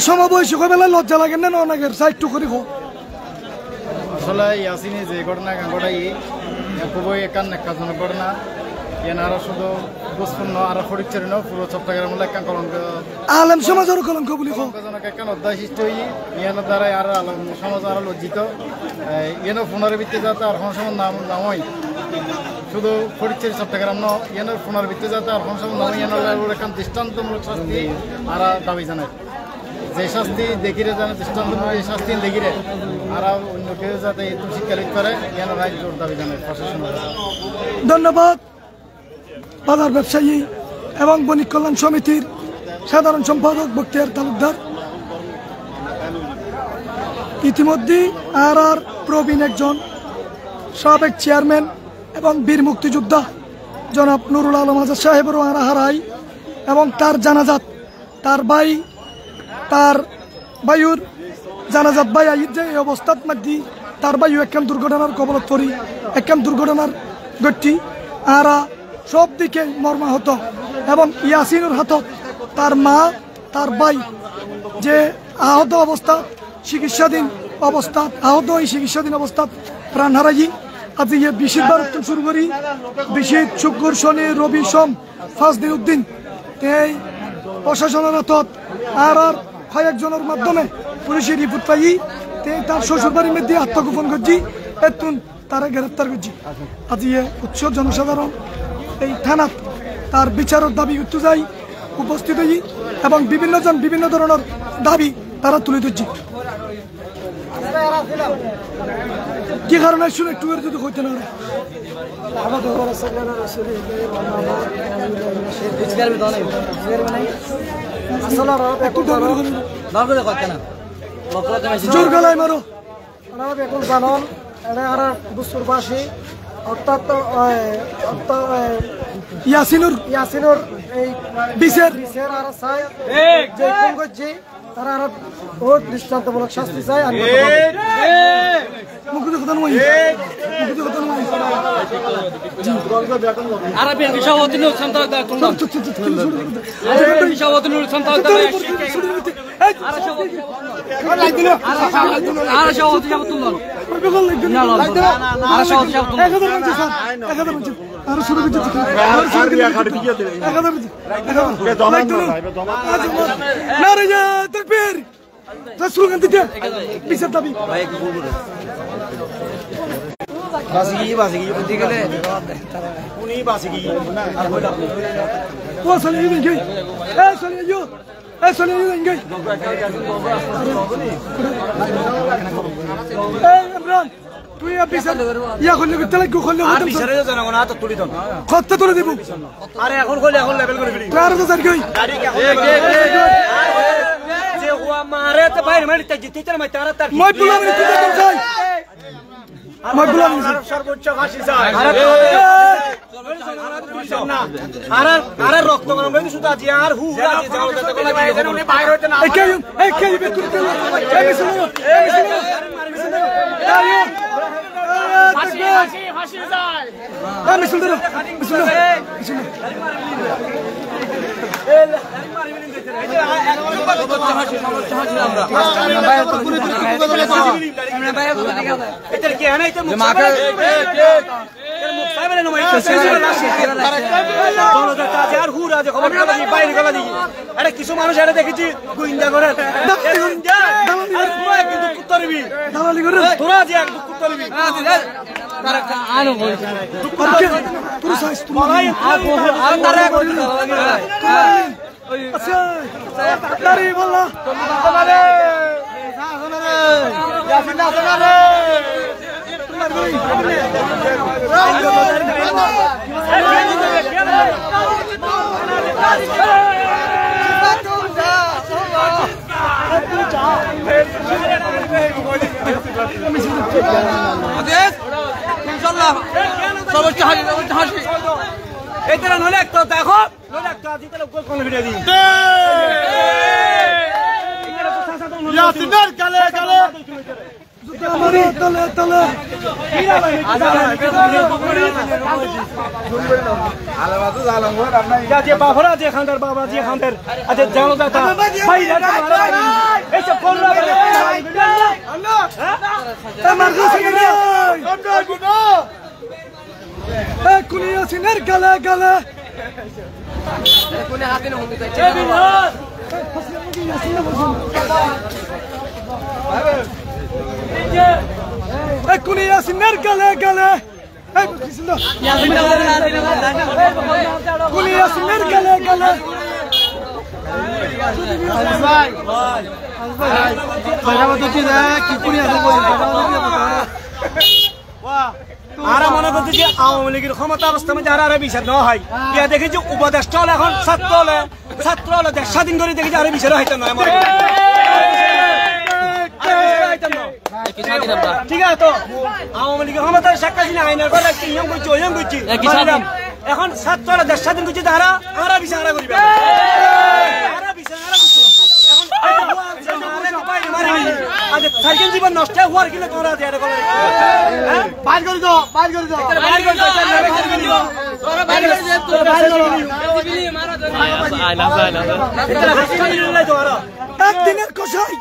সমবয়সী কবেলা লজ্জা লাগে না অনেকের সাইটটু করে খো আসলে ইয়াসিনে যে ঘটনা ঘটাই খুবই একাজনক ঘটনা এনারা শুধু বুঝপূর্ণ আর পরিচয় ন পুরো চট্টগ্রাম এলাকা কলঙ্ক আলম সমাজের কলঙ্ক বলি খো একখান অধ্যায় সৃষ্টি হই ইয়ানোর দ্বারা আর আলম সমাজ আরো লজ্জিত ইয়ানো পুনরাবৃত্তি যাতে আর কোনো সময় নাম হয় শুধু পরিচয় চট্টগ্রাম ন ইয়ানোর পুনরাবৃত্তি যাতে আর কোনো সময় নাম ইয়ানোর একখান দৃষ্টান্তমূলক শাস্তি আর দাবি জানায় যে শাস্তি দেখিরে জানে দৃষ্টান্তমূলক এই শাস্তি দেখিরে আর অন্য কেউ যাতে একটু শিক্ষা লিখ করে ইয়ানোর রায় জোর দাবি জানায় প্রশাসনের। ধন্যবাদ বাজার ব্যবসায়ী এবং বণিক কল্যাণ সমিতির সাধারণ সম্পাদক বক্তিয়ার তালুকদার। ইতিমধ্যে আর প্রবীণ একজন সাবেক চেয়ারম্যান এবং বীর মুক্তিযোদ্ধা জনাব নুরুল আলম আজাদ সাহেবেরও আরা হারাই এবং তার জানাজাত তার ভাই তার বায়ুর জানাজাত ভাই যে এই অবস্থার মধ্যে তার বায়ু একখান দুর্ঘটনার কবলত পড়ি একখান দুর্ঘটনার ঘটটি আরা সব দিকে মর্মাহত এবং ইয়াসিনের হাতত তার মা তার ভাই যে আহত অবস্থা চিকিৎসাধীন অবস্থাত আহত এই চিকিৎসাধীন অবস্থাত প্রাণ হারাই আজ ইয়ে বিশির বার শুরু করি বিশির শুক্র শনি রবি সোম 5 দিন উদ্দিন এই প্রশাসনের হাতত আর কয়েকজনের মাধ্যমে পুলিশের রিপোর্ট পাই তার শ্বশুর বাড়ির মধ্যে আত্মগোপন করছি এতুন তারা গ্রেপ্তার করছি আজ ইয়ে উচ্চ জনসাধারণ এই থানাত তার বিচারের দাবি উঠতে যাই উপস্থিত হই এবং বিভিন্ন জন বিভিন্ন ধরনের দাবি তারা তুলে ধরছি কি কারণে শুনে একটু যদি হইতে না জোর গলায় মারো জানন আর বুসুরবাসী অর্থাৎ ইয়াসিনুর এই বিচার আর চাই যে ফোন করছি তারা আর বহুত দৃষ্টান্তমূলক শাস্তি চাই স্লোগান দিতে বিচার দাবি তুই ইয়া করলে খরচা তুলে দিব আরে এখন কইলে এখন লেভেল করে ফেলি যে হুয়া মারে তো বাইরে মারি তাই জিতে মাই তারা তার মই বুলা মারি তুই যাই মই বুলা মারি সর্বোচ্চ ফাঁসি চাই আরে রক্ত গরম হয়ে শুধু আজি আর হু আজি যাও যাতে কোলা যায় উনি বাইরে হইতে না এই কে বেকুর কে এই শুনো ফাঁসি যায় আমি শুনতে না শুনো কিছু মানুষ দেখেছি গোয়েন্দা করে করবি দালালি করে তোরা যে এক দুঃখ করবি তারা আনো বল তোর সাইজ তোমালাই আর তারা আচ্ছা তারি বল তোমারে ইয়াসিন না তোমারে ইনশাআল্লাহ সর্বোচ্চ হাসি এই তারা নলে একটা দেখো নলে একটা আজি তাহলে কোন ভিডিও দিই ইয়াসিনের গালে গালে আমারে তলে তলে আলাবাদু জালাম গো আপনি যে বাফরা যে খানদার বাবা যে খানদার আচ্ছা জানো দাদা ভাই এই সব কোন আল্লাহ আমার কাছে নেই আমরা গুনা কুলি ইয়াসিনের গালে গালে কোনে হাতে না হতে চাই কুলি ইয়াসিনের গালে গালে কুলি ইয়াসিনের গালে গালে মনে করছি যে আওয়ামী লীগের ক্ষমতা অবস্থা মধ্যে আরে বিচার নেওয়া হয় ইয়া দেখি যে উপদেষ্টা হলে এখন ছাত্র হলে দেশ স্বাধীন করে দেখি যে আরে বিচার হইতে নয় ঠিক আছে তো আওয়ামী লীগের ক্ষমতা শেখ হাসিনা আইনের কথা ইয়ং করছি এখন ছাত্ররা দেশ স্বাধীন করছে তারা আরা বিচার করিবে সাইকেল জীবন নষ্ট হওয়ার কিনা তোরা বাইর করে দাও একদিনের কষাই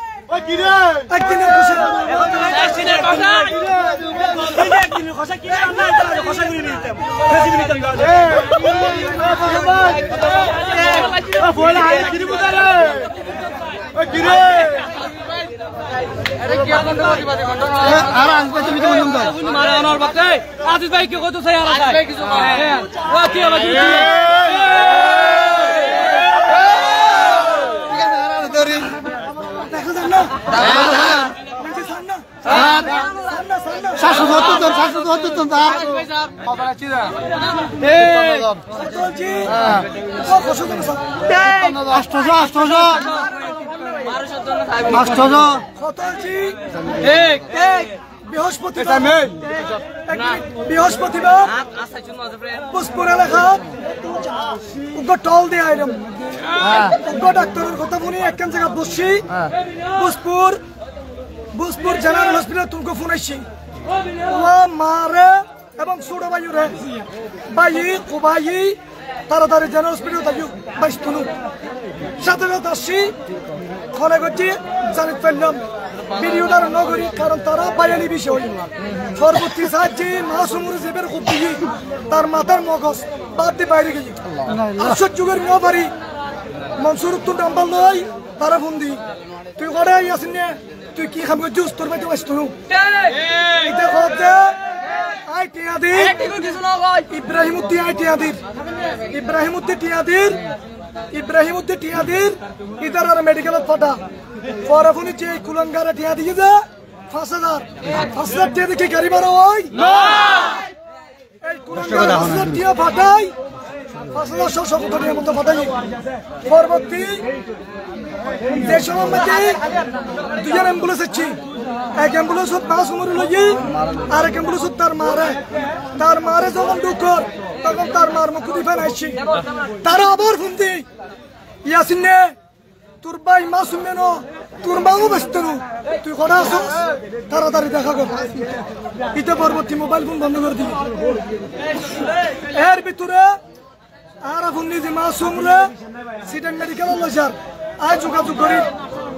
একদিনের কষাই কি আজিজ ভাই কি কত চাই বৃহস্পতিবার পুষ্পুর এলাকা টল দিয়ে আইলাম ডাক্তারের কথা শুনি একখান জায়গা বসছি বুসপুর জেনারেল হসপিটাল তুমি ফোন আসছি মারে এবং ছোট ভাইরে ভাই তাড়াতাড়ি জেনারেল হসপিটাল থাকি বাইশ তুলু সাথে সাথে আসছি খনে করছি জানি ফেললাম ভিডিওটার নগরী কারণ তারা বায়ানি বিষয় সর্বত্রী সাহায্যে মাসুমুর জেবের খুব দিই তার মাথার মগজ বাদ দিয়ে বাইরে গেছি আসর যুগের ন পারি মনসুর তো নাম্বার লই তারা ফোন দি তুই করে আসিন নে তুই কি খাবি জুস তোর বাইতে আসতো এটা কথা ইব্রাহিমউদ্দিন টিয়াদির ইদার আর মেডিকেল ফাটা ফরাফুনি যে কুলঙ্গারে টিয়া দিয়ে যা 5000 টিয়া দেখি গাড়ি বাড়া হয় এই কুলঙ্গারে 5000 টিয়া ফাটাই 5600 টাকার মতো ফাটাই পরবর্তী যে সময় মধ্যে দুজন অ্যাম্বুলেন্স আছে এক অ্যাম্বুলেন্স পাঁচ উমর লই আর এক অ্যাম্বুলেন্স তার মারে যখন ঢুকর তখন তার মার মুখ দিয়ে ফেলাইছি তারা আবার ফোন দি ইয়াসিন নে তোর ভাই মাসুম মেন তোর মাও ব্যস্ত তুই কটা আসো তাড়াতাড়ি দেখা কর ইতে পরবর্তী মোবাইল ফোন বন্ধ করে দিই এর ভিতরে আর ফোন নিয়ে মাসুম রে সিটেন মেডিকেল লজার আজ যোগাযোগ করি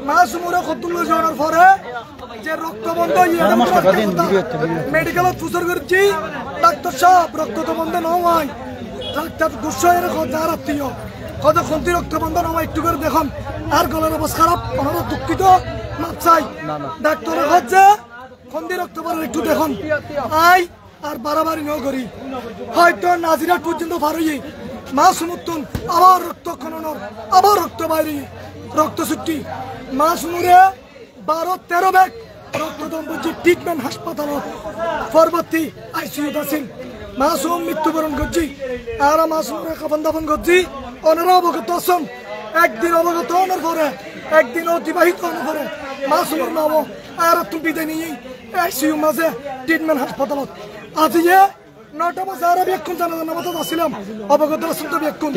মাসুমরে খতুল যাওয়ার পরে যে রক্ত বন্ধ মেডিকেলত ফুসর করছি ডাক্তার সাহেব রক্ত তো বন্ধ নয় ডাক্তার গুসাইয়ের যার আত্মীয় কত খন্তি রক্ত বন্ধ নয় একটু করে দেখুন আর গলার অবস্থা খারাপ আমরা দুঃখিত মাপ চাই ডাক্তার হচ্ছে খন্দি রক্ত পড়ার একটু দেখুন আই আর বাড়াবাড়ি ন করি হয়তো নাজিরাট পর্যন্ত পারই মাসুমুত্তুন আবার রক্ত খননের আবার রক্ত বাইরে রক্ত ছুটি মাসুমুরে 12-13 ব্যাগ রক্তদান করছি ট্রিটমেন্ট হাসপাতালত পরবর্তী আইসিইউ আছেন মাসুম মৃত্যুবরণ করছি আর মাসুমরে কাফন দাফন করছি ওনারা অবগত আছেন একদিন অবগত হওয়ার পরে একদিন অতিবাহিত হওয়ার পরে মাসুমের নাম আর তুমি বিদায় নিয়ে আইসিইউ মাঝে ট্রিটমেন্ট হাসপাতালত আজিয়ে 9টা বাজে আর বেক্ষণ জানাজার নামাজ আসছিলাম অবগত আছেন তো বেক্ষণ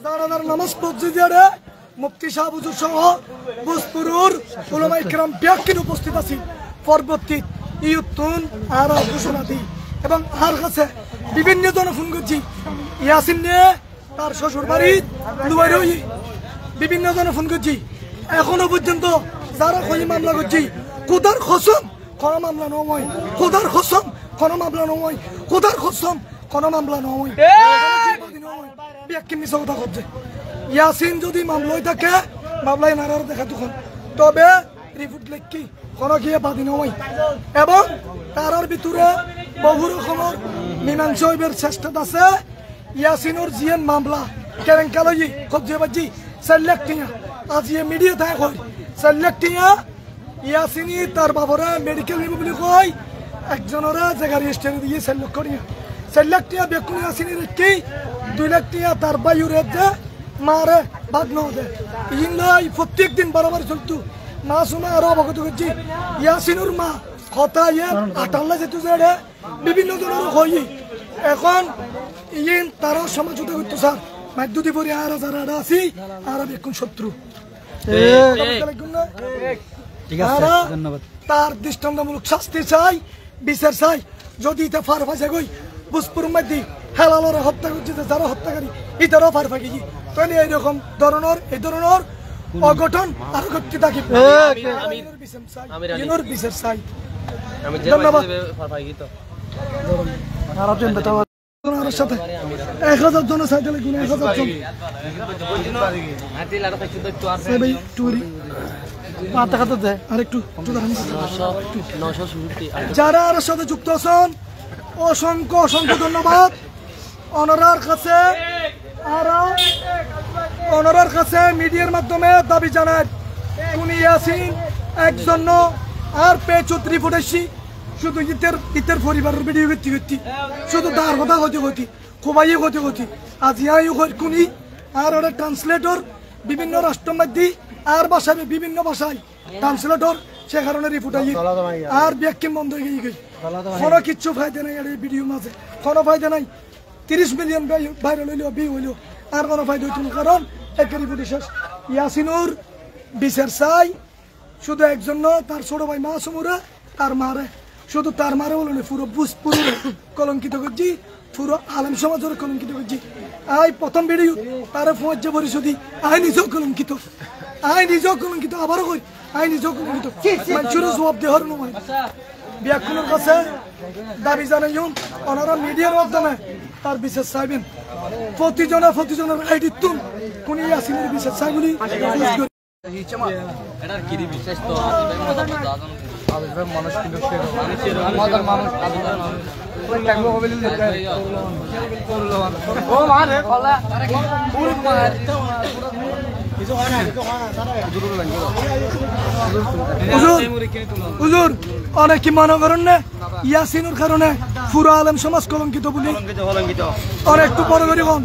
জানাজার নামাজ পড়ছি যে মুফতি সাহেব হুজুর সহ বুসপুরুর উলামা ইকরাম ব্যাকিন উপস্থিত আছি পরবর্তী ইউতুন আর ঘোষণা দিই এবং আর কাছে বিভিন্ন জন ফোন করছি ইয়াসিন নিয়ে তার শ্বশুর বাড়ি দুবাই রই বিভিন্ন জন ফোন করছি এখনো পর্যন্ত যারা কই মামলা করছি কোদার খসম কোন মামলা নয় কোদার খসম কোন মামলা নয় কোদার খসম কোন মামলা নয় ব্যাকিন মিছা কথা করছে ইয়াসিন যদি মামলায় থাকে মামলায় নারার দেখা তখন তবে রিপোর্ট লেখি কোনো গিয়ে বাদী নয় এবং তার ভিতরে বহু রকমের মীমাংসা হইবার চেষ্টা আছে ইয়াসিনের জিয়ান মামলা কেরেঙ্কালই খবজে বাজি 4 লাখ টাকা আজি মিডিয়া থাকে কই 4 লাখ টাকা ইয়াসিনি তার বাবরা মেডিকেল নিব বলে কই একজনের জায়গা রেজিস্টার দিয়ে 4 লাখ টাকা 4 লাখ টাকা বেকুন ইয়াসিনি রেখে 2 লাখ টাকা তার বাইরে দে মারে বাদ ন দে ইংলাই প্রত্যেক দিন বারবার চলতো মাসুমা আরো অবগত করছি ইয়াসিনুর মা কথা ইয়ে আটাল্লা যেতে যায় বিভিন্ন জনের হই এখন ইয়েন তারা সমঝোতা করতো স্যার মাধ্যদি পরে আর যারা আছি আর বেকুন শত্রু ঠিক আছে ধন্যবাদ তার দৃষ্টান্তমূলক শাস্তি চাই বিচার চাই যদি এটা ফার ফাঁসে গই বুসপুর মধ্যে হেলালর হত্যা করছে যারা হত্যাকারী এটারও ফার ফাঁকি তাহলে এইরকম এই ধরনের অঘটন আর ঘটতে থাকি বিচার চাই ধন্যবাদ সাথে 1000 জন সাইকেল 1000 জন যারা আর সাথে যুক্ত আছেন অসংখ্য অসংখ্য ধন্যবাদ ওনার কাছে মিডিয়ার মাধ্যমে দাবি জানায় উনি ইয়াসিন একজন আর পেচুত রিপোর্ট আসছি শুধু ইতের পরিবারের ভিডিও করতে শুধু তার কথা হতে খুবাই হতে আজ ইয়াই কোনি আর ওরা ট্রান্সলেটর বিভিন্ন রাষ্ট্র মধ্যে আর ভাষায় বিভিন্ন ভাষায় ট্রান্সলেটর সে কারণে রিপোর্ট আই আর ব্যাখ্যা বন্ধ হয়ে গিয়ে কোনো কিচ্ছু ফায়দা নাই এই ভিডিও মাঝে কোনো ফায়দা নাই 30 মিলিয়ন ভাইরাল হইল বি হইল আর কোনো ফায়দা হইতো না কারণ একটা রিপোর্ট শেষ ইয়াসিনুর বিচার চাই শুধু একজন তার ছোট ভাই মাসুমুরা তার মারে শুধু তার মারে বলো না পুরো বুসপুর কলঙ্কিত করছি পুরো আলেম সমাজের কলঙ্কিত করছি আই প্রথম ভিডিও তার ফোঁজ পরিশোধী আই নিজেও কলঙ্কিত আবারও কই আই নিজেও কলঙ্কিত মানুষের জবাব দেওয়ার নয় ব্যাকুনের কাছে দাবি জানাই ওনারা মিডিয়ার মাধ্যমে তার বিচার চাইবেন প্রতিজনের আইডি তুন কোন ইয়াসিনের বিচার চাই বলি মানুষ কিন্তু হুজুর অনেক কি মনে করেন না ইয়াসিনের কারণে পুরো আলেম সমাজ কলঙ্কিত বলি আর একটু বড় করে কোন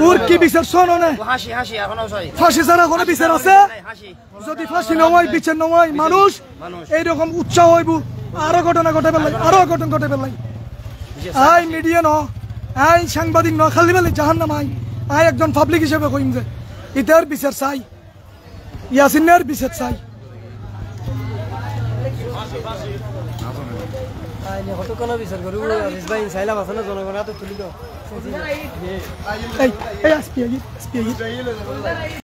ওর কি বিচার শোনো না ফাঁসি ছাড়া কোনো বিচার আছে যদি ফাঁসি নয় বিচার নয় মানুষ এইরকম উৎসাহ হইব আরো ঘটনা ঘটে পেলাই আই মিডিয়া ন আই সাংবাদিক ন খালি বেলে জাহান নাম আই একজন পাবলিক হিসেবে কইম যে ইতার বিচার চাই ইয়াসিনের বিচার চাই কতক্ষণ বিচার করব চাইলাম আছে না জনগণ তুলি